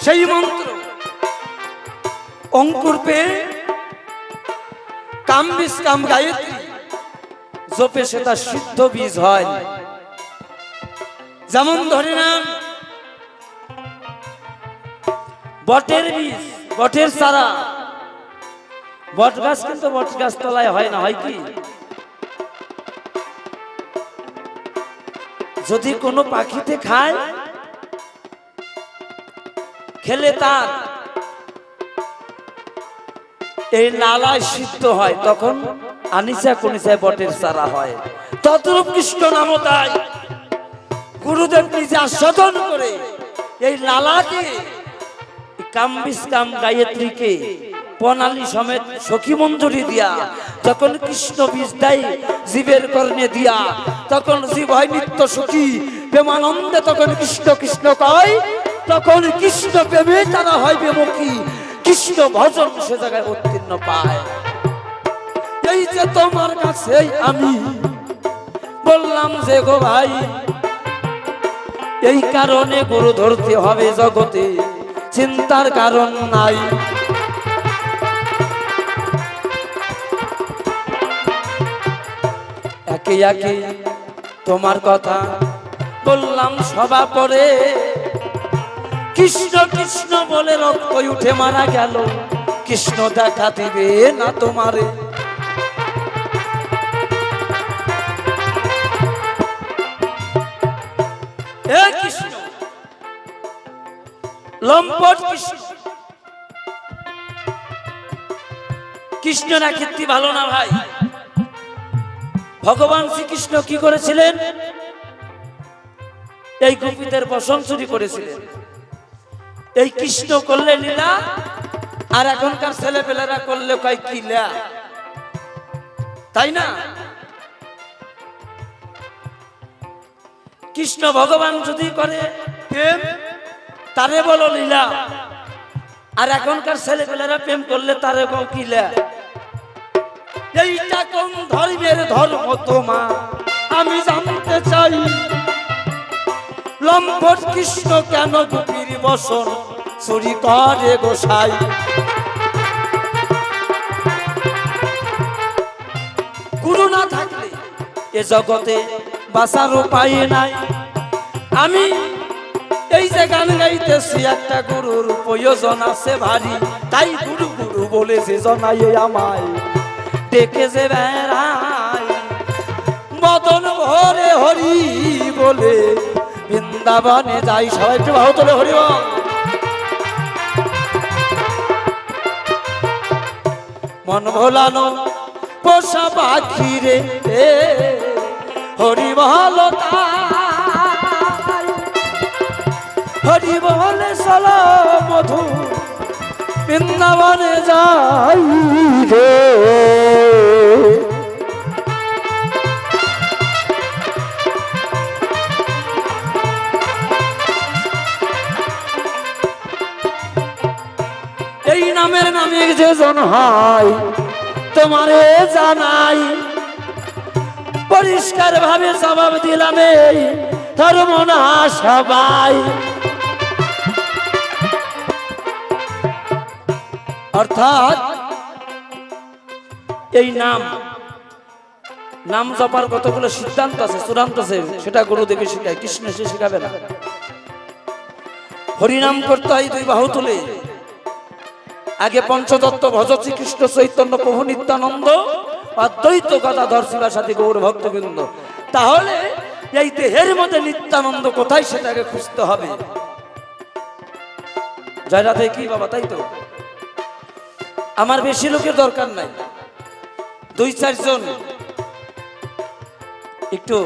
সেই মন্ত্র অঙ্কুর পেয়ে কাম বীজ কাম গায়ত্রী জপে সেটা সিদ্ধ বীজ হয়। যেমন ধরে নেন বটের বীজ, বটের চারা, বট গাছ কিন্তু বট গাছ তলায় হয় না, হয় কি? যদি কোনো পাখিতে খায়, খেলে তার এই নালায় সিদ্ধ হয়, তখন আনিসা কুনিসায় বটের চারা হয়। তদ্রূপ কৃষ্ণ নাম তাই গুরুদেব নিজে আস্বাদন করে এই লালাকে, কাম গায়ত্রীকে প্রণালী সমেত সখী মঞ্জুরি দিয়া যখন কৃষ্ণ বীজ দেয় জীবের কর্ণে দিয়া, তখন জীব হয় নিত্য সুখী প্রেমানন্দে, তখন কৃষ্ণ কৃষ্ণ কয়, তখন কৃষ্ণ প্রেমে তারা হয় বিমুখী, কৃষ্ণ ভজন সে জায়গায় উত্তীর্ণ পায়। এই যে তোমার কাছে আমি বললাম যে গো ভাই, এই কারণে গুরু ধরতে হবে জগতে, চিন্তার কারণ নাই। একে একে তোমার কথা বললাম সভা পরে, কৃষ্ণ কৃষ্ণ বলে রক্ত উঠে মারা গেল, কৃষ্ণ দেখা দিবে না তোমারে। হে কৃষ্ণ, লম্পট কৃষ্ণ, কৃষ্ণের আকৃতি ভালো না ভাই। ভগবান শ্রীকৃষ্ণ কি করেছিলেন? এই গোপীদের বসন চুরি করেছিলেন। এই কৃষ্ণ করলে লীলা, আর এখনকার ছেলেপেলেরা করলে কয় কি লীলা, তাই না? কৃষ্ণ ভগবান যদি করে প্রেম, তারে বলো লীলা, আর এখনকার ছেলেপেলেরা প্রেম করলে তারে কও কি লীলা। এইটা কোন ধর্মের ধর্ম তোমার আমি জানতে চাই। লম্পট কৃষ্ণ কেন গোপীর বসন চুরি করে গোসাই? গুরু না থাকলে এ জগতে বাঁচার উপায় নাই। আমি এই যে গান গাইতেছি, একটা গুরুর প্রয়োজন আছে ভারী, তাই গুরু গুরু বলে যে জনাই আমায় ডেকে যে বেড়াই, মদন ভরে হরি বলে বৃন্দাবনে যাই। সবাই একটু ভালো তোলে হরি বল। মন ভোলানো পোষা পাখি রে হরি বল, হরি বলে চলো মধু বৃন্দাবনে যাই রে। এই নামের নামে যে জন হয় তোমারে জানাই, পরিষ্কার ভাবে জবাব দিলাম এই ধর্ম না সবাই। অর্থাৎ এই নাম জপার কতগুলো সিদ্ধান্ত আছে, চূড়ান্ত আছে, সেটা গুরুদেবে শিখায়, কৃষ্ণ সে শিখাবে না। হরিনাম করতে হয় দুই বাহু তুলে। আগে পঞ্চতত্ত্ব ভজ শ্রীকৃষ্ণ চৈতন্য প্রভু নিত্যানন্দ, অদ্বৈত গদাধর শিবাসাদি গৌর ভক্তবৃন্দ। তাহলে এই দেহের মধ্যে নিত্যানন্দ কোথায় সেটাকে খুঁজতে হবে। জয় রাধে কি বাবা, তাই তো? আমার বেশি লোকের দরকার নাই, দুই চারজন একটু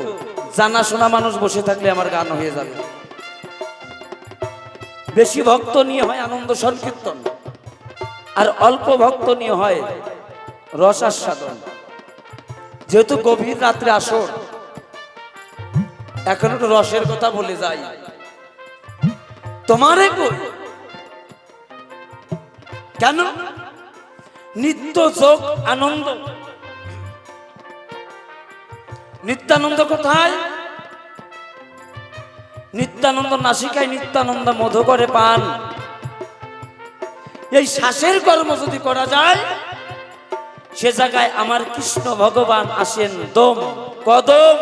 জানাশোনা মানুষ বসে থাকলে আমার গান হয়ে যাবে। বেশি ভক্ত নিয়ে হয় আনন্দ সংকীর্তন, আর অল্প ভক্ত নিয়ে হয় রস আস্বাদন। যেহেতু গভীর রাত্রে আসর, এখন একটু রসের কথা বলে যাই। তোমারে কই কেন নিত্য যোগ আনন্দ নিত্যানন্দ কোথায়? নিত্যানন্দ নাসিকায় নিত্যানন্দ মধু করে পান। এই শ্বাসের কর্ম যদি করা যায়, সে জায়গায় আমার কৃষ্ণ ভগবান আসেন দম কদম।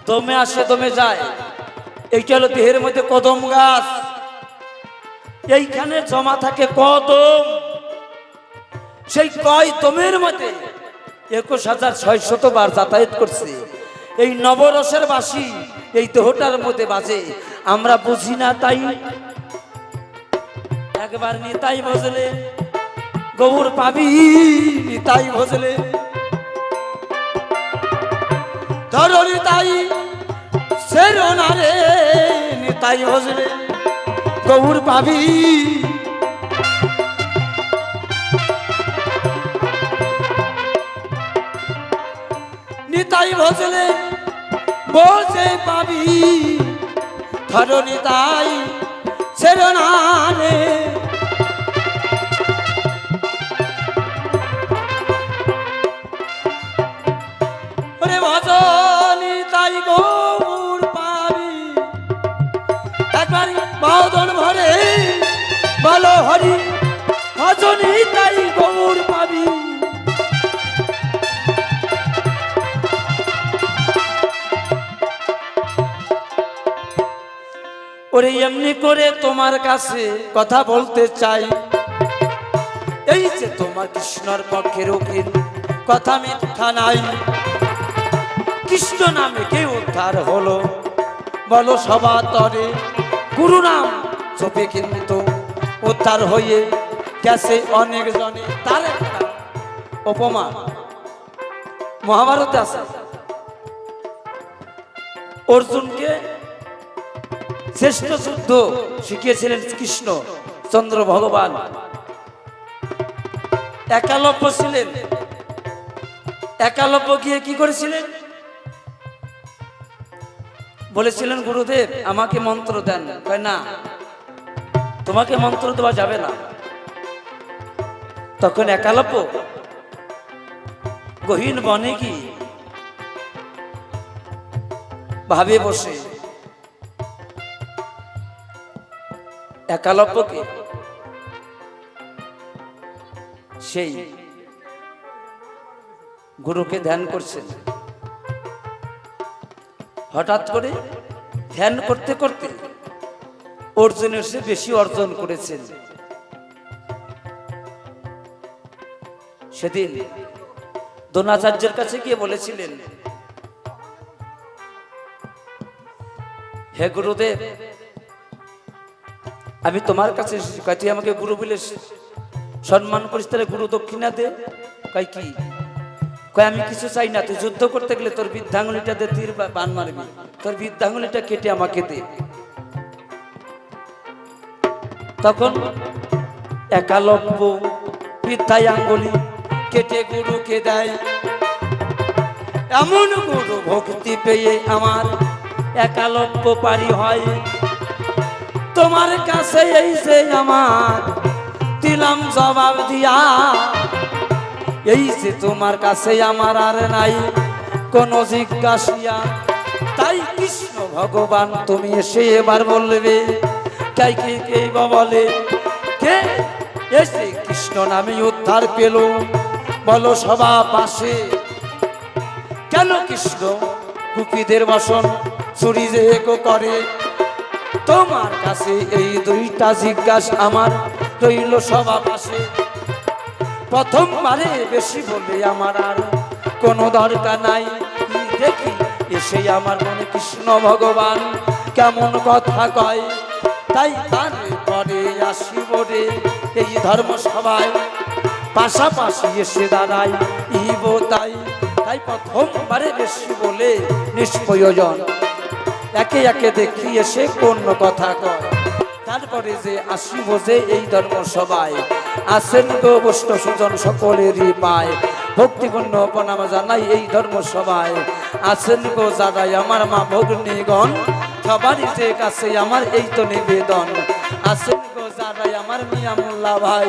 দমে আসে দমে যায়। এইটা হলো দেহের মধ্যে কদম গাছ, এইখানে জমা থাকে কদম। সেই কয় দমের মধ্যে 21,600 বার যাতায়াত করছে। এই নবরসের বাসি এই দেহটার মধ্যে বাজে, আমরা বুঝি না। তাই একবার নিতাই ভজলে গৌর পাবি, নিতাই ভজলে ধরো নিতাই সেরো না রে, নিতাই ভজলে গৌর পাবি। নিতাই ভজলে বসে পাবি, ধরো নিতাই সেরো না রে। ওরে ভজনি তাই গৌর পাবি, একবার বাদন ভরে বলো হরি, ভজনি তাই গৌর পাবি। ওরে এমনি করে তোমার কাছে কথা বলতে চাই, এই যে তোমার কৃষ্ণর পক্ষের উকিল, কথা মিথ্যা নাই। কৃষ্ণ নামে কে উদ্ধার হলো বলো সবাতরে, গুরু নাম চোপে কিন্তু উদ্ধার হয়ে গেছে অনেক জনে। তার একটা উপমা মহাভারতে আছে। অর্জুনকে শ্রেষ্ঠ যুদ্ধ শিখিয়েছিলেন কৃষ্ণ চন্দ্র ভগবান। একালব্য ছিলেন, একালব্য গিয়ে কি করেছিলেন? বলেছিলেন গুরুদেব আমাকে মন্ত্র দেন। কয় না, তোমাকে মন্ত্র দেওয়া যাবে না। তখন একালব্য গহীন বনে কি ভাবে বসে একালব্যকে সেই গুরুকে ধ্যান করছেন। হঠাৎ করে ধ্যান করতে করতে অর্জুনের সে বেশি অর্জন করেছেন। সেদিন দ্রোণাচার্যের কাছে গিয়ে বলেছিলেন, হে গুরুদেব আমি তোমার কাছে এসেছি, তুই আমাকে গুরু বলে সম্মান করিস, তাহলে গুরু দক্ষিণা দে। কয় কি? কয় আমি কিছু চাই না, তুই যুদ্ধ করতে গেলে তোর বৃদ্ধাঙ্গুলিটা দে, তীর বান মারবি, তোর বৃদ্ধাঙ্গুলিটা কেটে আমাকে দে। তখন একালব্য বৃদ্ধায় আঙ্গুলি কেটে গুরুকে দেয়। এমন গুরু ভক্তি পেয়ে আমার একালব্য পারি হয়। তোমার কাছে এই যে আমার দিলাম জবাব দিয়া, এই যে তোমার কাছে আমার আর নাই কোনো জিজ্ঞাসিয়া। তাই কৃষ্ণ ভগবান তুমি এসে এবার বলবে, কে কে কে বলে কে এসে কৃষ্ণ নামে উদ্ধার পেল বলো সবা পাশে। কেন কৃষ্ণ গোপীদের বাসন চুরি যে করে, তোমার কাছে এই দুইটা জিজ্ঞাসা আমার রইল সবা পাশে। প্রথমবারে বেশি বলে আমার আর কোনো দরকার নাই, দেখি এসে আমার মনে কৃষ্ণ ভগবান কেমন কথা কয়। তাই তারপরে আসিব রে এই ধর্মসভায়, পাশাপাশি এসে দাঁড়াই ইব তাই। তাই প্রথমবারে বেশি বলে নিষ্প্রয়োজন, একে একে দেখি এসে কোন কথা কয়। তারপরে যে আসিব যে এই ধর্মসভায়, আসেন গো বৈষ্ণব সুজন সকলেরই পায়। ভক্তিপূর্ণ প্রণাম জানাই এই ধর্মসভায়, আসেন গো জাগাই আমার মা ভগ্নীগণ, সবারই যে কাছে আমার এই তো নিবেদন। আসেন গো যারাই আমার মিয়া মোল্লা ভাই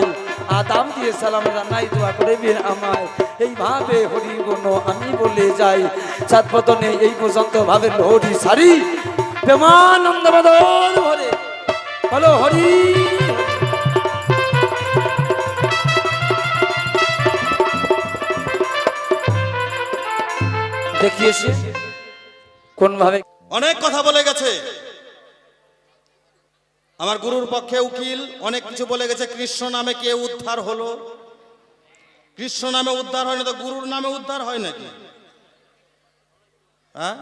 আদাম দিয়ে সালাম জানাই দোয়া করে বীর আমায় এইভাবে হরি গুণ আমি বলে যাই সাতপতনে এই পর্যন্ত ভাবে হরি সারি প্রেমানন্দ বদল হরে বলো হরি দেখিয়েছে কোন ভাবে অনেক কথা বলে গেছে আমার গুরুর পক্ষে উকিল, অনেক কিছু বলে গেছে। কৃষ্ণ নামে কে উদ্ধার হলো? কৃষ্ণ নামে উদ্ধার হয় না তো গুরুর নামে উদ্ধার হয় নাকি? হ্যাঁ,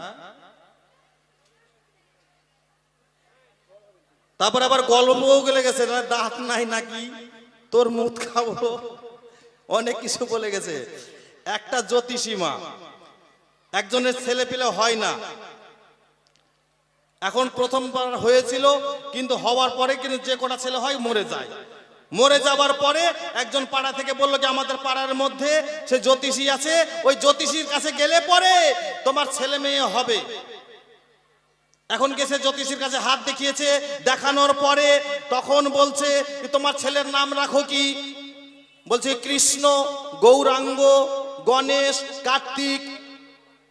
তারপর আবার গল্পও গেলে গেছে, দাঁত নাই নাকি তোর মুখ খাবো, অনেক কিছু বলে গেছে। একটা জ্যোতিষীমা, একজনের ছেলে পেলে হয় না, এখন প্রথমবার হয়েছিল কিন্তু হওয়ার পরে কিন্তু যে কটা ছেলে হয় মরে যায়। মরে যাবার পরে একজন পাড়া থেকে বললো যে আমাদের পাড়ার মধ্যে সে জ্যোতিষী আছে, ওই জ্যোতিষীর কাছে গেলে পরে তোমার ছেলে মেয়ে হবে। এখন গেছে জ্যোতিষীর কাছে, হাত দেখিয়েছে, দেখানোর পরে তখন বলছে তোমার ছেলের নাম রাখো কি? বলছে কৃষ্ণ, গৌরাঙ্গ, গণেশ, কার্তিক,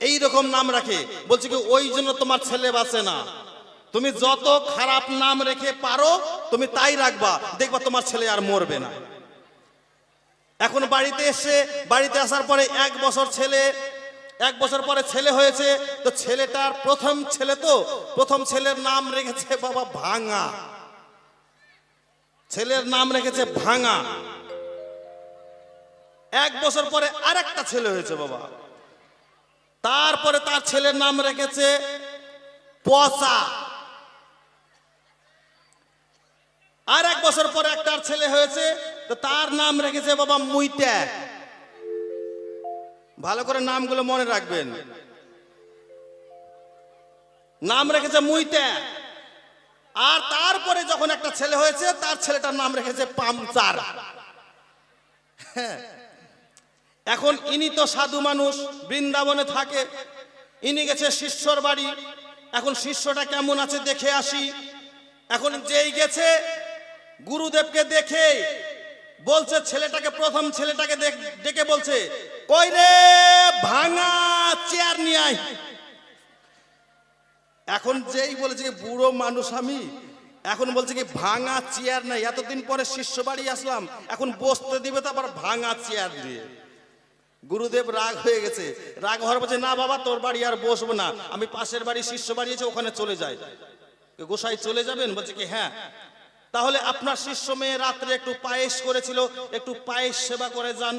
এই রকম নাম রাখে। বলছে কি ওই জন্য তোমার ছেলে বাঁচে না, তুমি যত খারাপ নাম রেখে পারো তুমি তাই রাখবা, দেখবা তোমার ছেলে আর মরবে না। এখন বাড়িতে এসে, বাড়িতে আসার পরে 1 বছর ছেলে, 1 বছর পরে ছেলে হয়েছে। তো ছেলেটার প্রথম ছেলে, তো প্রথম ছেলের নাম রেখেছে বাবা ভাঙা, ছেলের নাম রেখেছে ভাঙা। 1 বছর পরে আরেকটা ছেলে হয়েছে বাবা, তারপরে তার ছেলের নাম রেখেছে পচা। আর 1 বছর পরে একটা ছেলে হয়েছে, তো তার নাম রেখেছে বাবা মুইতা। ভালো করে নামগুলো মনে রাখবেন, নাম রেখেছে মুইতা। আর তারপরে যখন একটা ছেলে হয়েছে, তার ছেলেটার নাম রেখেছে পামচার। হ্যাঁ, এখন ইনি তো সাধু মানুষ, বৃন্দাবনে থাকে, ইনি গেছে শিষ্যর বাড়ি। এখন শিষ্যটা কেমন আছে দেখে আসি। এখন যেই গেছে গুরুদেবকে দেখে বলছে, ছেলেটাকে, প্রথম ছেলেটাকে ডেকে বলছে কই রে ভাঙা চেয়ার নিয়ে আয়। এখন যেই বলেছে কি বুড়ো মানুষ আমি, এখন বলছে কি ভাঙা চেয়ার নাই, এতদিন পরে শিষ্য বাড়ি আসলাম, এখন বসতে দিবে তো আবার ভাঙা চেয়ার দিয়ে। গুরুদেব রাগ হয়ে গেছে, রাগ হওয়ার বলছে না বাবা তোর বাড়ি আর বসবো না, আমি পাশের বাড়ি শিষ্য বাড়ি আছে ওখানে চলে যাই। গোসাই চলে যাবেন? বলছে কি হ্যাঁ। তাহলে আপনার শিষ্য মেয়ে রাত্রে একটু পায়েস করেছিল, একটু পায়েস সেবা করে যান।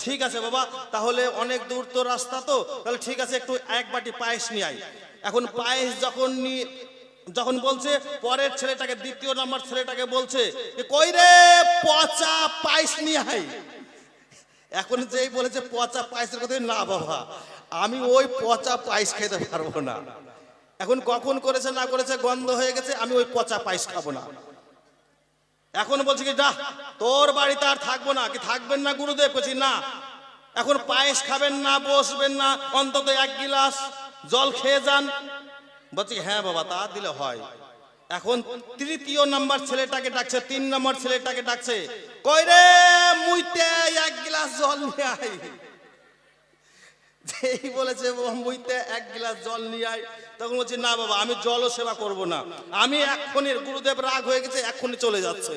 ঠিক আছে বাবা, তাহলে অনেক দূর তো রাস্তা, তো তাহলে ঠিক আছে একটু 1 বাটি পায়েস নিয়ে আয়। এখন পায়েস যখন বলছে, পরের ছেলেটাকে, দ্বিতীয় নাম্বার ছেলেটাকে বলছে কই রে পচা পায়েস নিয়ে আয়। এখন যেই বলেছে পচা পায়েসের কথা, না বাবা আমি ওই পচা পায়েস খেতে পারবো না। এখন কখন করেছে না করেছে গন্ধ হয়ে গেছে, আমি ওই পচা পায়েস খাবো না। এখন বলছে কি যা তোর বাড়িতে আর থাকবো না। কি থাকবেন না গুরুদেব? বলছি না, এখন পায়েস খাবেন না, বসবেন না, অন্তত 1 গিলাস জল খেয়ে যান। বলছি হ্যাঁ বাবা তা দিলে হয়। এখন তৃতীয় নাম্বার ছেলেটাকে ডাকছে, 3 নম্বর ছেলেটাকে ডাকছে, কই রে মুইতে 1 গিলাস জল নিয়ে আয়। যেই বলেছে মুইতে 1 গিলাস জল নিয়ে আয়, তখন বলছি না বাবা আমি জলও সেবা করব না, আমি এক্ষুনি, গুরুদেব রাগ হয়ে গেছে, এক্ষুনি চলে যাচ্ছে।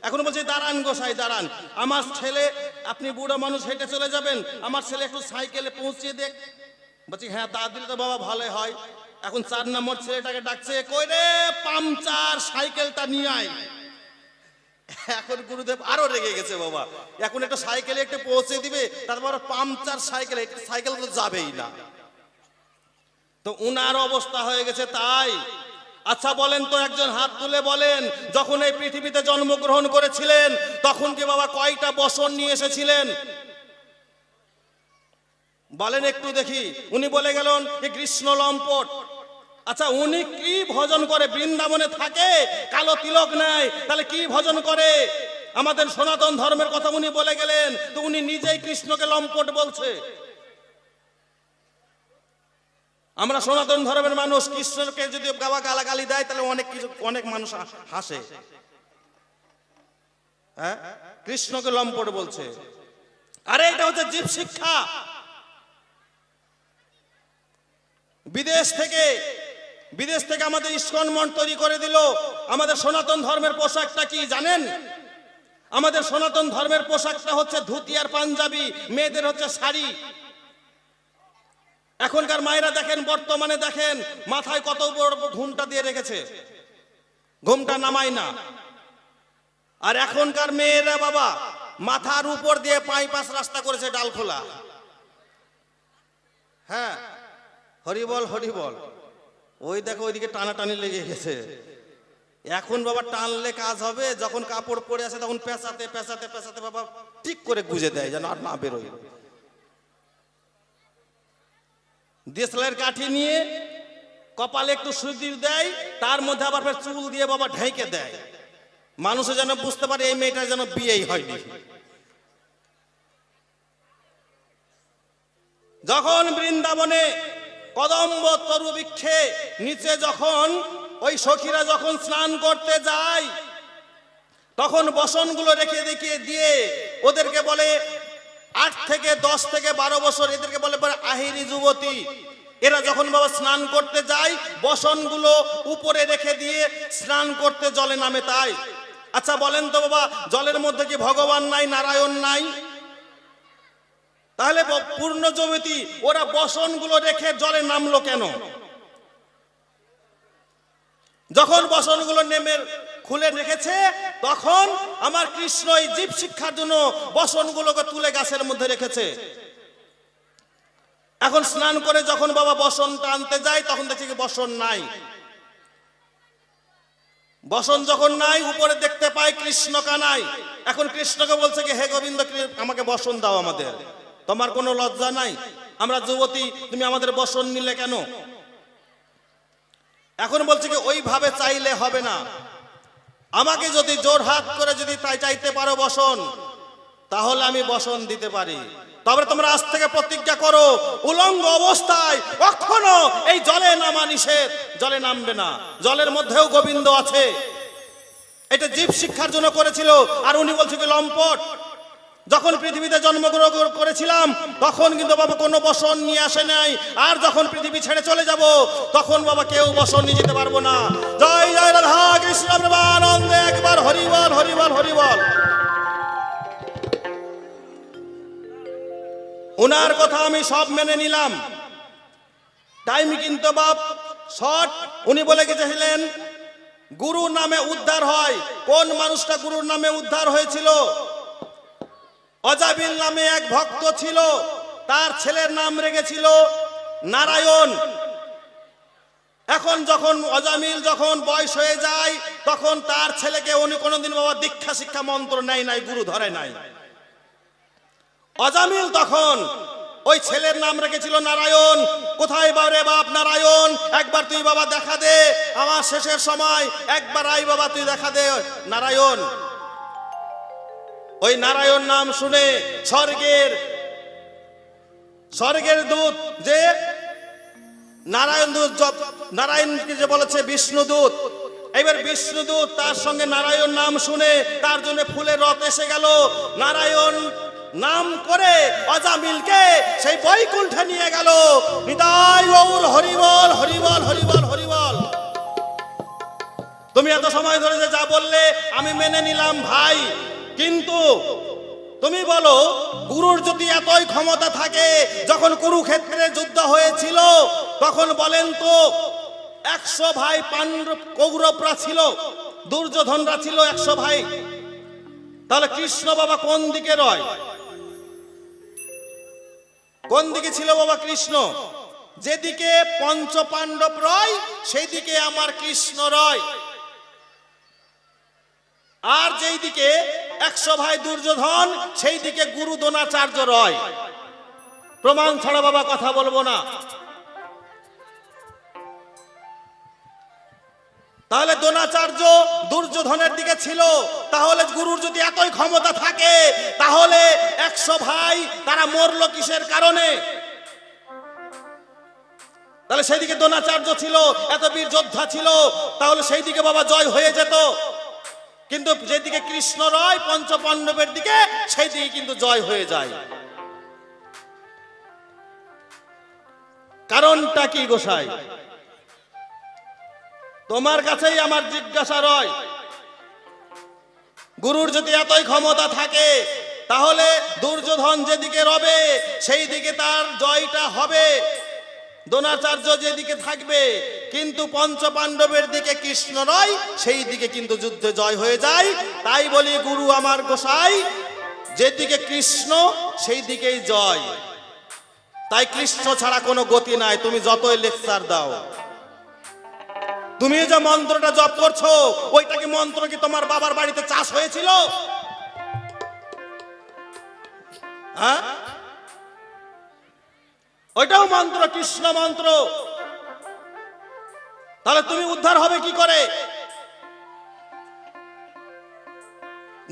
এখন বলছি দাঁড়ান গোসাই দাঁড়ান, আমার ছেলে, আপনি বুড়ো মানুষ হেঁটে চলে যাবেন, আমার ছেলে একটু সাইকেলে পৌঁছিয়ে দেখ। বলছি হ্যাঁ তা দিলে তো বাবা ভালোই হয়। এখন 4 নম্বর ছেলেটাকে ডাকছে, কই রে পামচার সাইকেলটা নিয়ে আয়। এখন গুরুদেব আরো রেগে গেছে বাবা, এখন একটা সাইকেলে একটু পৌঁছে দিবে, তারপর পামচার সাইকেল, সাইকেল তো যাবেই না। তো উনার অবস্থা হয়ে গেছে তাই। আচ্ছা বলেন তো, একজন হাত তুলে বলেন, যখন এই পৃথিবীতে জন্মগ্রহণ করেছিলেন তখন কি বাবা কয়টা বছর নিয়ে এসেছিলেন? বলেন একটু দেখি। উনি বলে গেলেন যে কৃষ্ণ লম্পট। আচ্ছা উনি কি ভজন করে? বৃন্দাবনে থাকে, কালো তিলক নেয়, তাহলে কি ভজন করে? আমাদের সনাতন ধর্মের কথা উনি বলে গেলেন, তো উনি নিজেই কৃষ্ণকে লম্পট বলছে। আমরা সনাতন ধর্মের মানুষ, কৃষ্ণকে যদি গাওয়া গালাগালি দেয় তাহলে অনেক মানুষ হাসে। হ্যাঁ, কৃষ্ণকে লম্পট বলছে। আরে এটা হচ্ছে জীব শিক্ষা। বিদেশ থেকে আমাদের ইস্কন মঠ তৈরি করে দিল। আমাদের সনাতন ধর্মের পোশাকটা কি জানেন? আমাদের সনাতন ধর্মের পোশাকটা হচ্ছে ধুতি আর পাঞ্জাবি, মেয়েদের হচ্ছে শাড়ি। এখনকার মায়েরা দেখেন, বর্তমানে দেখেন মাথায় কত বড় ঘুমটা দিয়ে রেখেছে, ঘুমটা নামায় না। আর এখনকার মেয়েরা বাবা মাথার উপর দিয়ে 5 রাস্তা করেছে ডাল খোলা। হ্যাঁ, হরিবল হরিবল। ওই দেখো ওইদিকে টানাটানি লেগে গেছে। এখন বাবা টানলে কাজ হবে, যখন কাপড় পরে আছে তখন পেঁচাতে পেঁচাতে পেঁচাতে বাবা ঠিক করে গুজে দেয় যেন আর না বেরোয়। দেশলাইয়ের কাঠি নিয়ে কপালে একটু সিঁদুর দেয়, তার মধ্যে আবার ফের চুল দিয়ে বাবা ঢেকে দেয়, মানুষে যেন বুঝতে পারে এই মেয়েটার যেন বিয়েই হয়নি। যখন বৃন্দাবনে কদম্ব তরু বৃক্ষে নিচে যখন ওই সখীরা যখন স্নান করতে যায়, তখন বসনগুলো রেখে দেখিয়ে দিয়ে ওদেরকে বলে 8 থেকে 10 থেকে 12 বছর, এদেরকে বলে আহিরি যুবতী। এরা যখন বাবা স্নান করতে যায় বসনগুলো উপরে রেখে দিয়ে স্নান করতে জলে নামে। তাই আচ্ছা বলেন তো বাবা, জলের মধ্যে কি ভগবান নাই, নারায়ণ নাই? তাহলে পূর্ণ যুবতী ওরা বসনগুলো রেখে জলে নামলো কেন? যখন বসনগুলো নেমে খুলে রেখেছে তখন আমার কৃষ্ণ এই জীব শিক্ষার জন্য বসনগুলোকে তুলে গাছের মধ্যে রেখেছে। এখন স্নান করে যখন বাবা বসনটা আনতে যায় তখন দেখছি কি বসন নাই। বসন যখন নাই, উপরে দেখতে পায় কৃষ্ণ কানাই। এখন কৃষ্ণকে বলছে কি, হে গোবিন্দ আমাকে বসন দাও, আমাদের তোমার কোনো লজ্জা নাই? আমরা যুবতী, তুমি আমাদের বসন নিলে কেন? এখন বলছে কি ওইভাবে চাইলে হবে না, আমাকে যদি জোর হাত করে যদি তাই চাইতে পারো বসন, তাহলে আমি বসন দিতে পারি। তবে তোমরা আজ থেকে প্রতিজ্ঞা করো, উলঙ্গ অবস্থায় কখনো এই জলে নামা নিষেধ, জলে নামবে না। জলের মধ্যেও গোবিন্দ আছে। এটা জীব শিক্ষার জন্য করেছিল। আর উনি বলছে কি লম্পট। যখন পৃথিবীতে জন্মগ্রহণ করেছিলাম তখন কিন্তু বাবা কোনো বসন নিয়ে আসে নাই। আর যখন পৃথিবী ছেড়ে চলে যাব তখন বাবা কেউ বসন নিয়ে যেতে পারবো না। জয় জয় রাধা কৃষ্ণ প্রেমানন্দে, একবার হরিবল হরিবল হরিবল। ওনার কথা আমি সব মেনে নিলাম। টাইম কিন্তু বাপ শর্ট। উনি বলে গেছিলেন গুরু নামে উদ্ধার হয়। কোন মানুষটা গুরুর নামে উদ্ধার হয়েছিল? অজামিল নামে এক ভক্ত ছিল, তার ছেলের নাম রেখেছিল নারায়ণ। এখন যখন অজামিল যখন বয়স হয়ে যায় তখন তার ছেলেকে উনি কোনোদিন বাবা দীক্ষা শিক্ষা মন্ত্র নেয় নাই, গুরু ধরে নাই। অজামিল তখন ওই ছেলের নাম রেখেছিল নারায়ণ। কোথায় বারে বাপ নারায়ণ, একবার তুই বাবা দেখা দে, আমার শেষের সময় একবার আই বাবা তুই দেখা দে নারায়ণ। ওই নারায়ণ নাম শুনে স্বর্গের দূত, যে নারায়ণ দূত, নারায়ণকে যে বলেছে বিষ্ণুদূত, এবার বিষ্ণুদূত তার সঙ্গে নারায়ণ নাম শুনে তার জন্য ফুলের রথ এসে গেল। নারায়ণ নাম করে অজামিলকে সেই বৈকুণ্ঠে নিয়ে গেল। নিতাই গৌর হরিবল হরিবল হরিবল হরিবল। তুমি এত সময় ধরে যে যা বললে আমি মেনে নিলাম ভাই, কিন্তু তুমি বলো গুরুর যদি এতই ক্ষমতা থাকে, যখন কুরুক্ষেত্রে যুদ্ধ হয়েছিল তখন বলেন তো 100 ভাই পাণ্ডব কৌরবরা ছিল, দুর্যোধনরা ছিল 100 ভাই। তাহলে কৃষ্ণ বাবা কোন দিকে রয়? কোন দিকে ছিল বাবা কৃষ্ণ? যেদিকে পঞ্চ পাণ্ডব রয় সেই দিকে আমার কৃষ্ণ রয়। আর যেই দিকে 100 ভাই দুর্যোধন সেই দিকে গুরু দ্রোণাচার্য রয়। প্রমাণ ছাড়া বাবা কথা বলবো না। তাহলে দ্রোণাচার্য দুর্যোধনের দিকে ছিল। তাহলে গুরুর যদি এতই ক্ষমতা থাকে তাহলে 100 ভাই তারা মরলো কিসের কারণে? তাহলে সেই দিকে দ্রোণাচার্য ছিল, এত বীর যোদ্ধা ছিল, তাহলে সেই দিকে বাবা জয় হয়ে যেত। কিন্তু যেদিকে কৃষ্ণ রয় পঞ্চপাণ্ডবের দিকে, সেই দিকে কিন্তু জয় হয়ে যায়। কারণটা কি গোসাই? তোমার কাছেই আমার জিজ্ঞাসা রয়, গুরুর যদি এতই ক্ষমতা থাকে তাহলে দুর্যোধন যেদিকে রবে সেই দিকে তার জয়টা হবে, দ্রোণাচার্য যেদিকে থাকবে, কিন্তু পঞ্চপাণ্ডবের দিকে কৃষ্ণ রয় সেই দিকে কিন্তু যুদ্ধে জয় হয়ে যায়। তাই বলি গুরু আমার গোসাই, যেদিকে কৃষ্ণ সেই দিকেই জয়। তাই কৃষ্ণ ছাড়া কোনো গতি নাই, তুমি যতই লেকচার দাও। তুমি যে মন্ত্রটা জপ করছো, ওইটা কি মন্ত্র কি তোমার বাবার বাড়িতে চাষ হয়েছিল? হ্যাঁ, ওইটাও মন্ত্র, কৃষ্ণ মন্ত্র। তাহলে তুমি উদ্ধার হবে কি করে?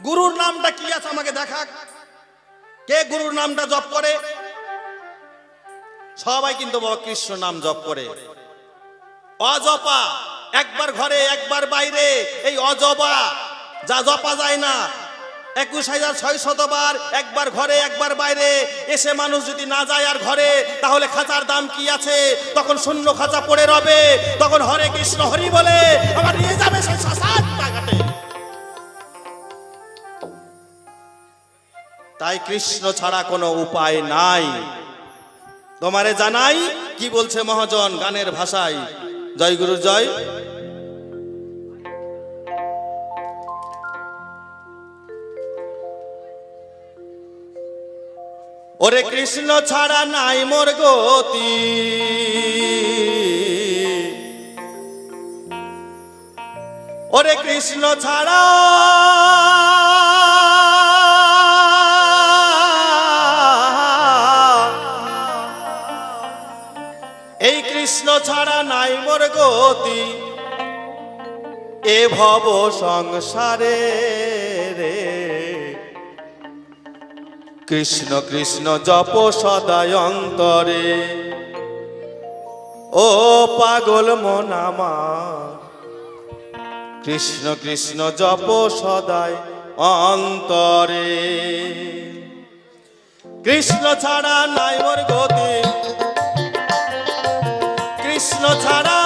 গুরুর নামটা কি আছে আমাকে দেখা, কে গুরুর নামটা জপ করে? সবাই কিন্তু বাবা কৃষ্ণ নাম জপ করে। অজপা, একবার ঘরে একবার বাইরে, এই অজপা যা জপা যায় না, 21,600 বার একবার ঘরে একবার বাইরে এসে মানুষ যদি না যায় আর ঘরে, তাহলে খাঁচার দাম কি আছে? তখন শূন্য খাঁচা পড়ে রবে, তখন হরে কৃষ্ণ হরি বলে আবার নিয়ে যাবে সেই শ্মশান ঘাটে। তাই কৃষ্ণ ছাড়া কোনো উপায় নাই। তোমারে জানাই কি বলছে মহাজন গানের ভাষায়, জয় গুরু জয়। ওরে কৃষ্ণ ছাড়া নাই মোর গতি, ওরে কৃষ্ণ ছাড়া এই কৃষ্ণ ছাড়া নাই মোর গতি, এ ভব সংসারে রে। কৃষ্ণ কৃষ্ণ জপ সদায় অন্তরে, ও পাগল মন আমার, কৃষ্ণ কৃষ্ণ জপ সদায় অন্তরে। কৃষ্ণ ছাড়া নাই মোর গতি, কৃষ্ণ ছাড়া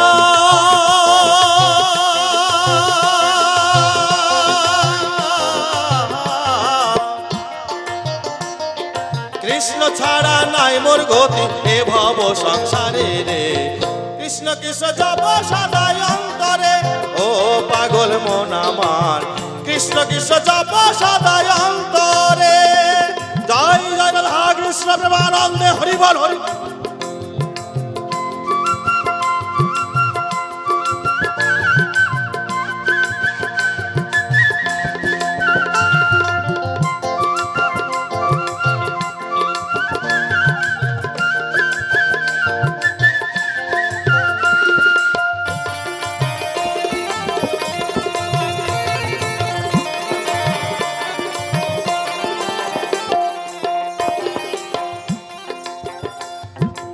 কৃষ্ণ ছাড়া নাই মোর গতি, এ ভব সংসারে রে। কৃষ্ণ কৃষ্ণ জপ সদায় অন্তরে, ও পাগল মন আমার, কৃষ্ণ কৃষ্ণ জপ সদায় অন্তরে। জয় জয় রাধা কৃষ্ণ প্রেমানন্দে, হরি বল হরি।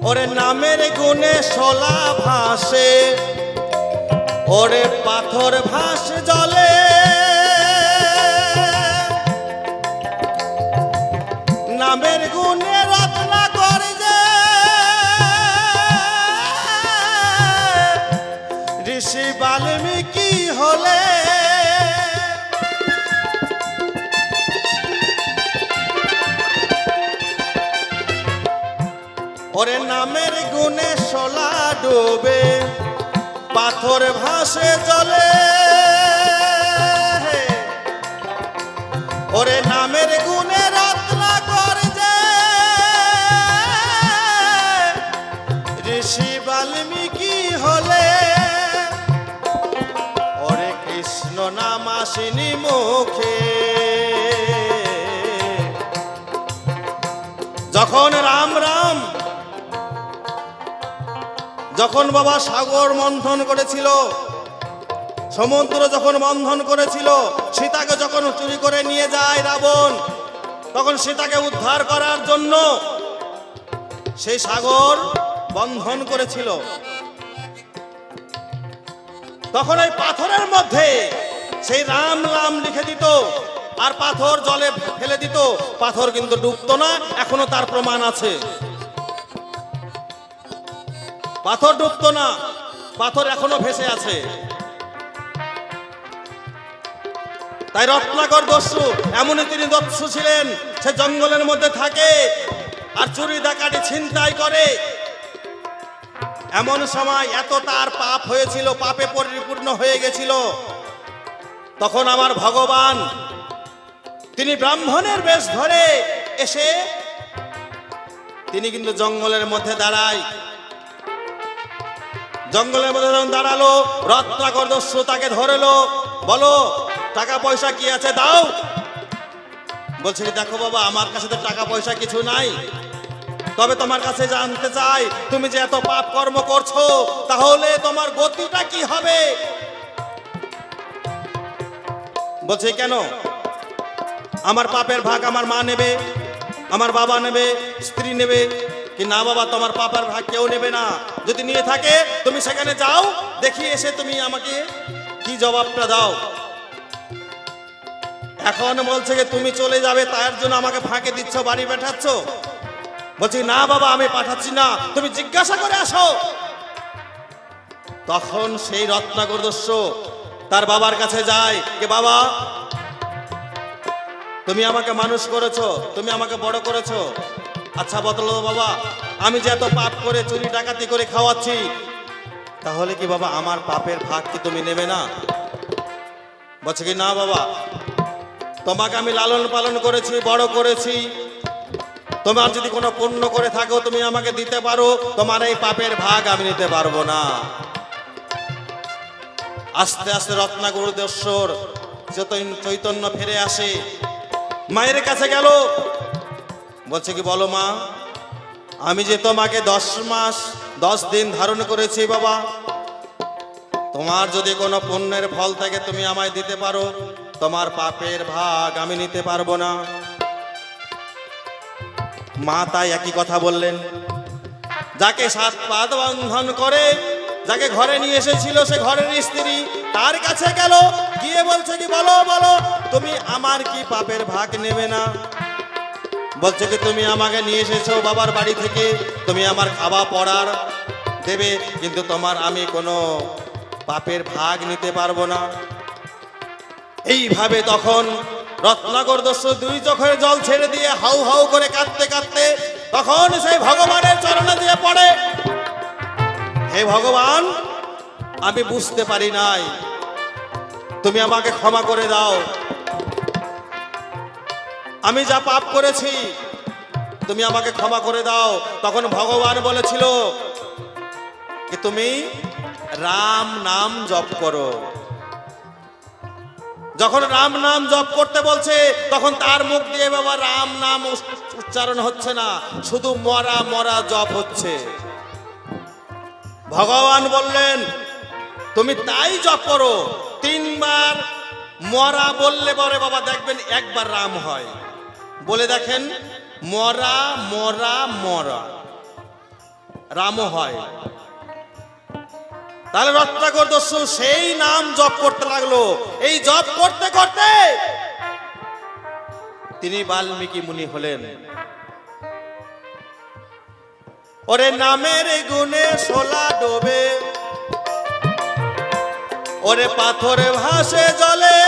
ওরে নামের গুণে শোলা ভাসে, ওরে পাথর ভাস জলে, নামের গুণে রত্নাকর যে ঋষি বাল্মীকি হলে। ওরে নামের গুণে শোলা ডোবে, পাথর ভাসে জলে, ওরে নামের গুণে রত্নাকর যে ঋষি বাল্মীকি হলে। ওরে কৃষ্ণ নাম আসিনি মুখে, যখন রাম রাম, যখন বাবা সাগর মন্থন করেছিল, সমুদ্র যখন বন্ধন করেছিল, সীতাকে যখন চুরি করে নিয়ে যায় রাবণ, তখন সীতাকে উদ্ধার করার জন্য সেই সাগর বন্ধন করেছিল। তখন ওই পাথরের মধ্যে সেই রাম নাম লিখে দিত আর পাথর জলে ফেলে দিত, পাথর কিন্তু ডুবতো না, এখনো তার প্রমাণ আছে। পাথর ডুবতো না, পাথর এখনো ভেসে আছে। তাই রত্নাকর দস্যু এমনই তিনি দস্যু ছিলেন, সে জঙ্গলের মধ্যে থাকে আর চুরি ডাকাতি ছিনতাই করে। এমন সময় এত তার পাপ হয়েছিল, পাপে পরিপূর্ণ হয়ে গেছিল, তখন আমার ভগবান তিনি ব্রাহ্মণের বেশ ধরে এসে তিনি কিন্তু জঙ্গলের মধ্যে দাঁড়ায়। জঙ্গলের মধ্যে যখন দাঁড়ালো, রত্নাকর দস্যু তাকে ধরলো, বলো টাকা পয়সা কি আছে দাও। বলছে দেখো বাবা, আমার কাছে তো টাকা পয়সা কিছু নাই, তবে তোমার কাছে জানতে চাই তুমি যে এত পাপ কর্ম করছো, তাহলে তোমার গতিটা কি হবে। বলছে কেন, আমার পাপের ভাগ আমার মা নেবে, আমার বাবা নেবে, স্ত্রী নেবে, কি না বাবা তোমার পাপের ভাগ কেউ নেবে না। যদি নিয়ে থাকে তুমি সেখানে যাও, দেখি এসে তুমি আমাকে কি জবাবটা দাও। এখন বলছে যে তুমি চলে যাবে, তার জন্য আমাকে ফাঁকে দিচ্ছ, বাড়ি পাঠাচ্ছ। বলছি না বাবা আমি পাঠাচ্ছি না, তুমি জিজ্ঞাসা করে আসো। তখন সেই রত্নাকর দস্যু তার বাবার কাছে যায়, যে বাবা তুমি আমাকে মানুষ করেছো, তুমি আমাকে বড় করেছো, আচ্ছা বদলো বাবা, আমি যে এত পাপ করে চুরি ডাকাতি করে খাওয়াচ্ছি, তাহলে কি বাবা আমার পাপের ভাগ কি তুমি নেবে না। বলছে কি না বাবা, তোমাকে আমি লালন পালন করেছি, বড় করেছি, তোমার যদি কোনো পুণ্য করে থাকো তুমি আমাকে দিতে পারো, তোমার এই পাপের ভাগ আমি নিতে পারবো না। আস্তে আস্তে রত্নাকর দস্যুর চৈতন্য ফিরে আসে, মায়ের কাছে গেল, বলছে কি বলো মা, আমি যে তোমাকে 10 মাস 10 দিন ধারণ করেছি বাবা, তোমার যদি কোনো পুণ্যের ফল থাকে তুমি আমায় দিতে পারো, তোমার পাপের ভাগ আমি নিতে পারবো না। মা তাই একই কথা বললেন। যাকে 7 পাদ বন্ধন করে, যাকে ঘরে নিয়ে এসেছিল সে ঘরের স্ত্রী, তার কাছে গেল, গিয়ে বলছে কি বলো বলো তুমি আমার কি পাপের ভাগ নেবে না। বলছে কি তুমি আমাকে নিয়ে এসেছো বাবার বাড়ি থেকে, তুমি আমার খাওয়া পড়ার দেবে, কিন্তু তোমার আমি কোনো পাপের ভাগ নিতে পারবো না। এইভাবে তখন রত্নাকর দস্যু 2 চোখের জল ছেড়ে দিয়ে হাউ হাউ করে কাঁদতে কাঁদতে তখন সেই ভগবানের চরণে দিয়ে পড়ে, হে ভগবান আমি বুঝতে পারি নাই, তুমি আমাকে ক্ষমা করে দাও, আমি যা পাপ করেছি তুমি আমাকে ক্ষমা করে দাও। তখন ভগবান বলেছিল কি তুমি রাম নাম জপ করো। যখন রাম নাম জপ করতে বলছে তখন তার মুখ দিয়ে বাবা রাম নাম উচ্চারণ হচ্ছে না, শুধু মরা মরা জপ হচ্ছে। ভগবান বললেন তুমি তাই জপ করো, 3 বার মরা বললে পরে বাবা দেখবেন 1 বার রাম হয়। বলে দেখেন মরা মরা মরা রামও হয়। তাহলে রত্নাকর দস্যু সেই নাম জপ করতে লাগলো। এই জপ করতে করতে তিনি বাল্মীকি মুনি হলেন। ওরে নামের গুণে শোলা ডোবে, ওরে পাথরে ভাসে জলে,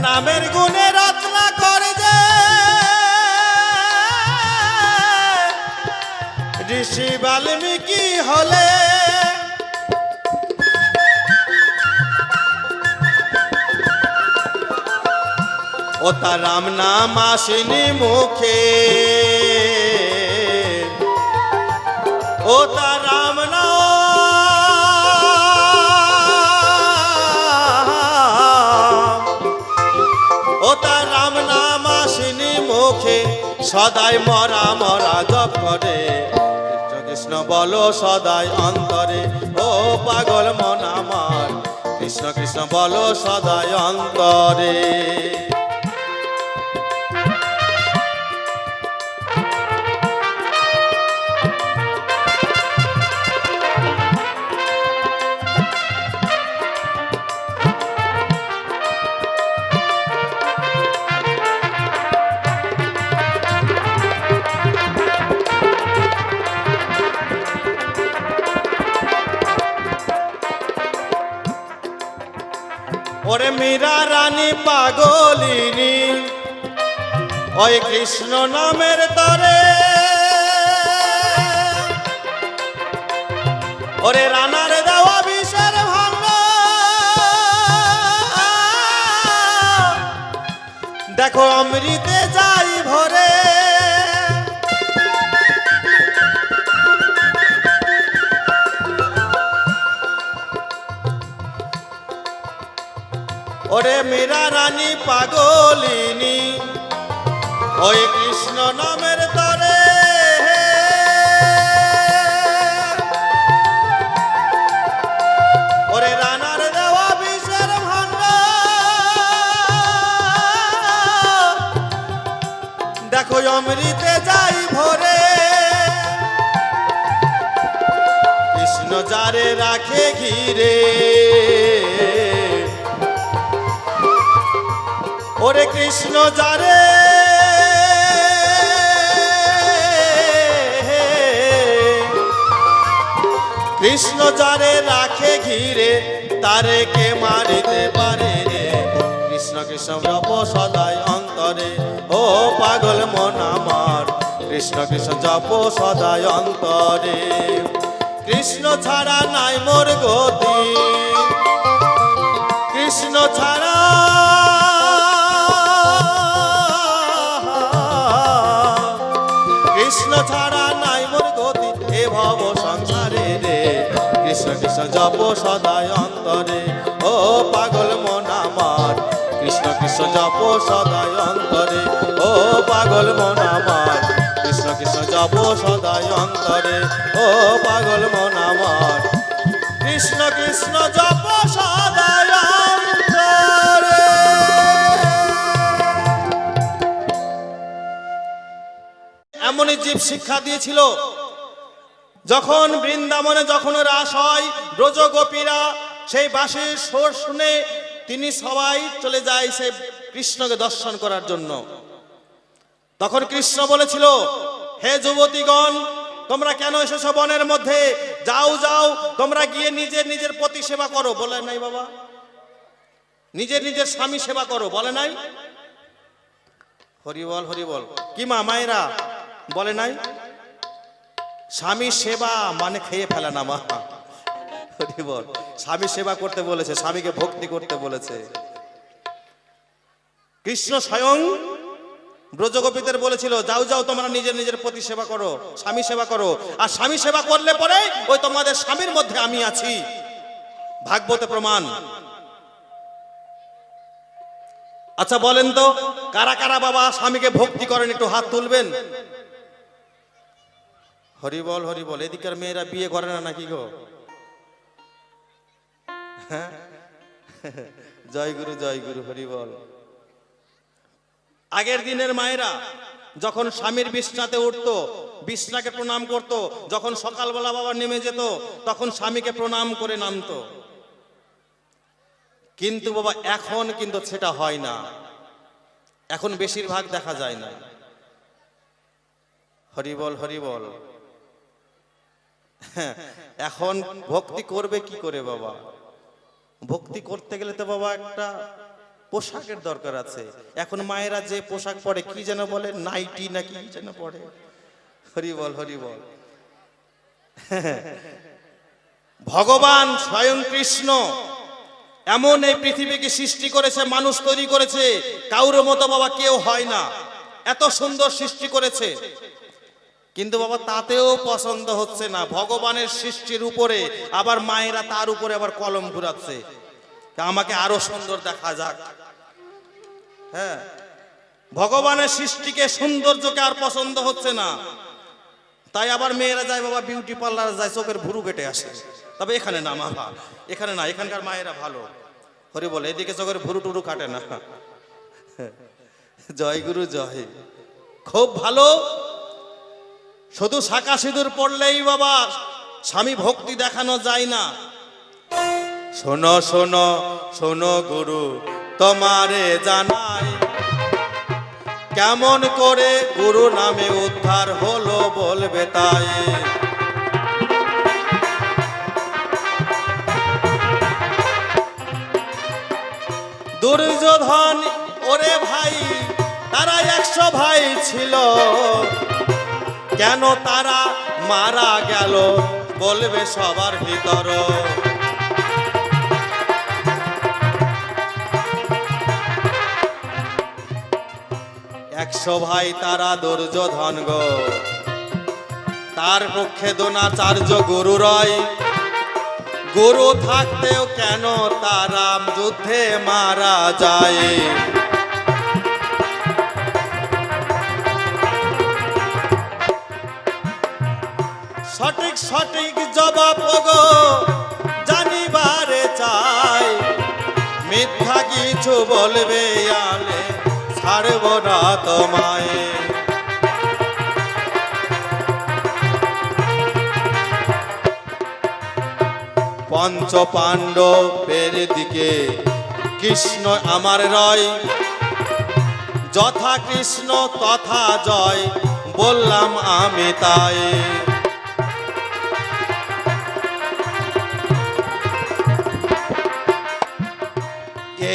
নামের গুণে রত্নাকর যে ঋষি বাল্মীকি হলে। ও তার রাম নাম আসেনি মুখে, ও তার রাম নাম, ও তার রাম নাম আসেনি মুখে, সদাই মরা মরা জপ করে, কৃষ্ণ কৃষ্ণ বলো সদাই অন্তরে। ও পাগল মন আমার, কৃষ্ণ কৃষ্ণ বলো সদাই অন্তরে। ওরে মীরা রানী পাগলিনী ওই কৃষ্ণ নামের তরে, ওরে রানার দেওয়া বিষের ভাঙা দেখো অমৃতে যাই ভরে। ওরে মীরা রানী পাগলিনী ওই কৃষ্ণ নামের তরে, ওরে রানার দেওয়া বিষের ভান্ডা দেখো অমৃতে যাই ভরে। কৃষ্ণ যারে রাখে ঘিরে, ওরে কৃষ্ণ যারে কৃষ্ণ যারে রাখে ঘিরে তারে কে মারিতে পারে রে। কৃষ্ণ কৃষ্ণ জপ সদাই অন্তরে, ও পাগল মন আমার কৃষ্ণ কৃষ্ণ জপ সদাই অন্তরে। কৃষ্ণ ছাড়া নাই মোর গতি, কৃষ্ণ ছাড়া কৃষ্ণ ছাড়া নাই মোর গতি এ ভব সংসারে রে। কৃষ্ণ কৃষ্ণ জপ সদাই অন্তরে, ও পাগল মন আমার কৃষ্ণ কৃষ্ণ জপ সদাই অন্তরে, ও পাগল মন আমার কৃষ্ণ কৃষ্ণ জপ সদাই অন্তরে, ও পাগল মন আমার কৃষ্ণ কৃষ্ণ জপ সদাই অন্তরে। এমনই জীব শিক্ষা দিয়েছিল, যখন বৃন্দাবনে যখন রাস হয় ব্রজ গোপীরা সেই বাঁশির সুর শুনে তিনি সবাই চলে যায় সেই কৃষ্ণকে দর্শন করার জন্য। তখন কৃষ্ণ বলেছিল, হে যুবতীগণ তোমরা কেন এসেছো বনের মধ্যে, যাও যাও তোমরা গিয়ে নিজের নিজের পতি সেবা করো। বলে নাই বাবা, নিজের নিজের স্বামী সেবা করো, বলে নাই? হরিবল হরিবল। কি মা মায়েরা বলে নাই? স্বামী সেবা মানে খেয়ে ফেলা না মা, হরিবল। স্বামী সেবা করতে বলেছে, স্বামীকে ভক্তি করতে বলেছে। কৃষ্ণ স্বয়ং ব্রজগোপীদের বলেছিল, যাও যাও তোমরা নিজের নিজের প্রতি সেবা করো, স্বামী সেবা করো। আর স্বামী সেবা করলে পরে ওই তোমাদের স্বামীর মধ্যে আমি আছি, ভাগবতে প্রমাণ। আচ্ছা বলেন তো কারা কারা বাবা স্বামীকে ভক্তি করেন, একটু হাত তুলবেন। হরিবল হরিবল। এদিকের মেয়েরা বিয়ে করে না নাকি গো? জয় গুরু জয় গুরু, হরিবল। আগের দিনের মায়েরা যখন স্বামীর বিছনাতে উঠতো, বিছনাকে প্রণাম করত, যখন সকালবেলা বাবা নেমে যেত তখন স্বামীকে প্রণাম করে নামতো। কিন্তু বাবা এখন কিন্তু সেটা হয় না, এখন বেশিরভাগ দেখা যায় না। হরিবল হরিবল। এখন ভক্তি করবে কি করে বাবা? ভক্তি করতে গেলে তো বাবা একটা পোশাকের দরকার আছে। এখন মায়েরা যে পোশাক পরে কি যেন বলে, নাইটি নাকি যেন পরে। হরিবল হরিবল। ভগবান স্বয়ং কৃষ্ণ এমন এই পৃথিবীকে সৃষ্টি করেছে, মানুষ তৈরি করেছে, কারোর মতো বাবা কেউ হয় না, এত সুন্দর সৃষ্টি করেছে। কিন্তু বাবা তাতেও পছন্দ হচ্ছে না। ভগবানের সৃষ্টির উপরে আবার মায়েরা তার উপরে আবার কলম ঘুরাচ্ছে, আমাকে আরো সুন্দর দেখা যাক। হ্যাঁ, ভগবানের সৃষ্টিকে সৌন্দর্যকে আর পছন্দ হচ্ছে না, তাই আবার মেয়েরা যায় বাবা বিউটি পার্লারে যায়, চোখের ভুরু কেটে আসে। তবে এখানে না মা, এখানে না, এখানকার মায়েরা ভালো। হরি বলে, এদিকে চোখের ভুরু টুরু কাটে না। জয় গুরু জয়, খুব ভালো। শুধু শাঁকা সিঁদুর পড়লেই বাবা স্বামী ভক্তি দেখানো যায় না। শোনো শোনো শোনো গুরু তোমারে জানাই, কেমন করে গুরু নামে উদ্ধার হলো বলবে তাই। দুর্যোধন ওরে ভাই তারা 100 ভাই ছিল, কেন তারা মারা গেল বলবে সবার ভিতর। 100 ভাই তারা দুর্যোধন গো, তার পক্ষে দ্রোণাচার্য গুরু রয়। গুরু থাকতেও কেন তারা যুদ্ধে মারা যায়। সঠিক সঠিক জবাব গো জানিবারে চাই, মিথ্যা কিছু বলবে আলে ছাড়ব না তোমায়। পঞ্চ পাণ্ডবের দিকে কৃষ্ণ আমার রয়, যথা কৃষ্ণ তথা জয় বললাম আমি তাই।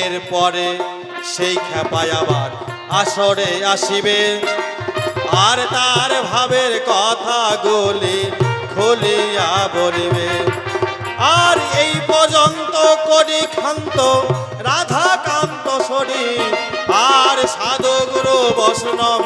এরপরে সেই খেপায় আবার আসরে আসিবে, আর তার ভাবের কথাগুলি খুলিয়া বলিবে। আর এই পর্যন্ত করি ক্ষান্ত রাধাকান্ত সরি, আর সাধু গুরু বৈষ্ণব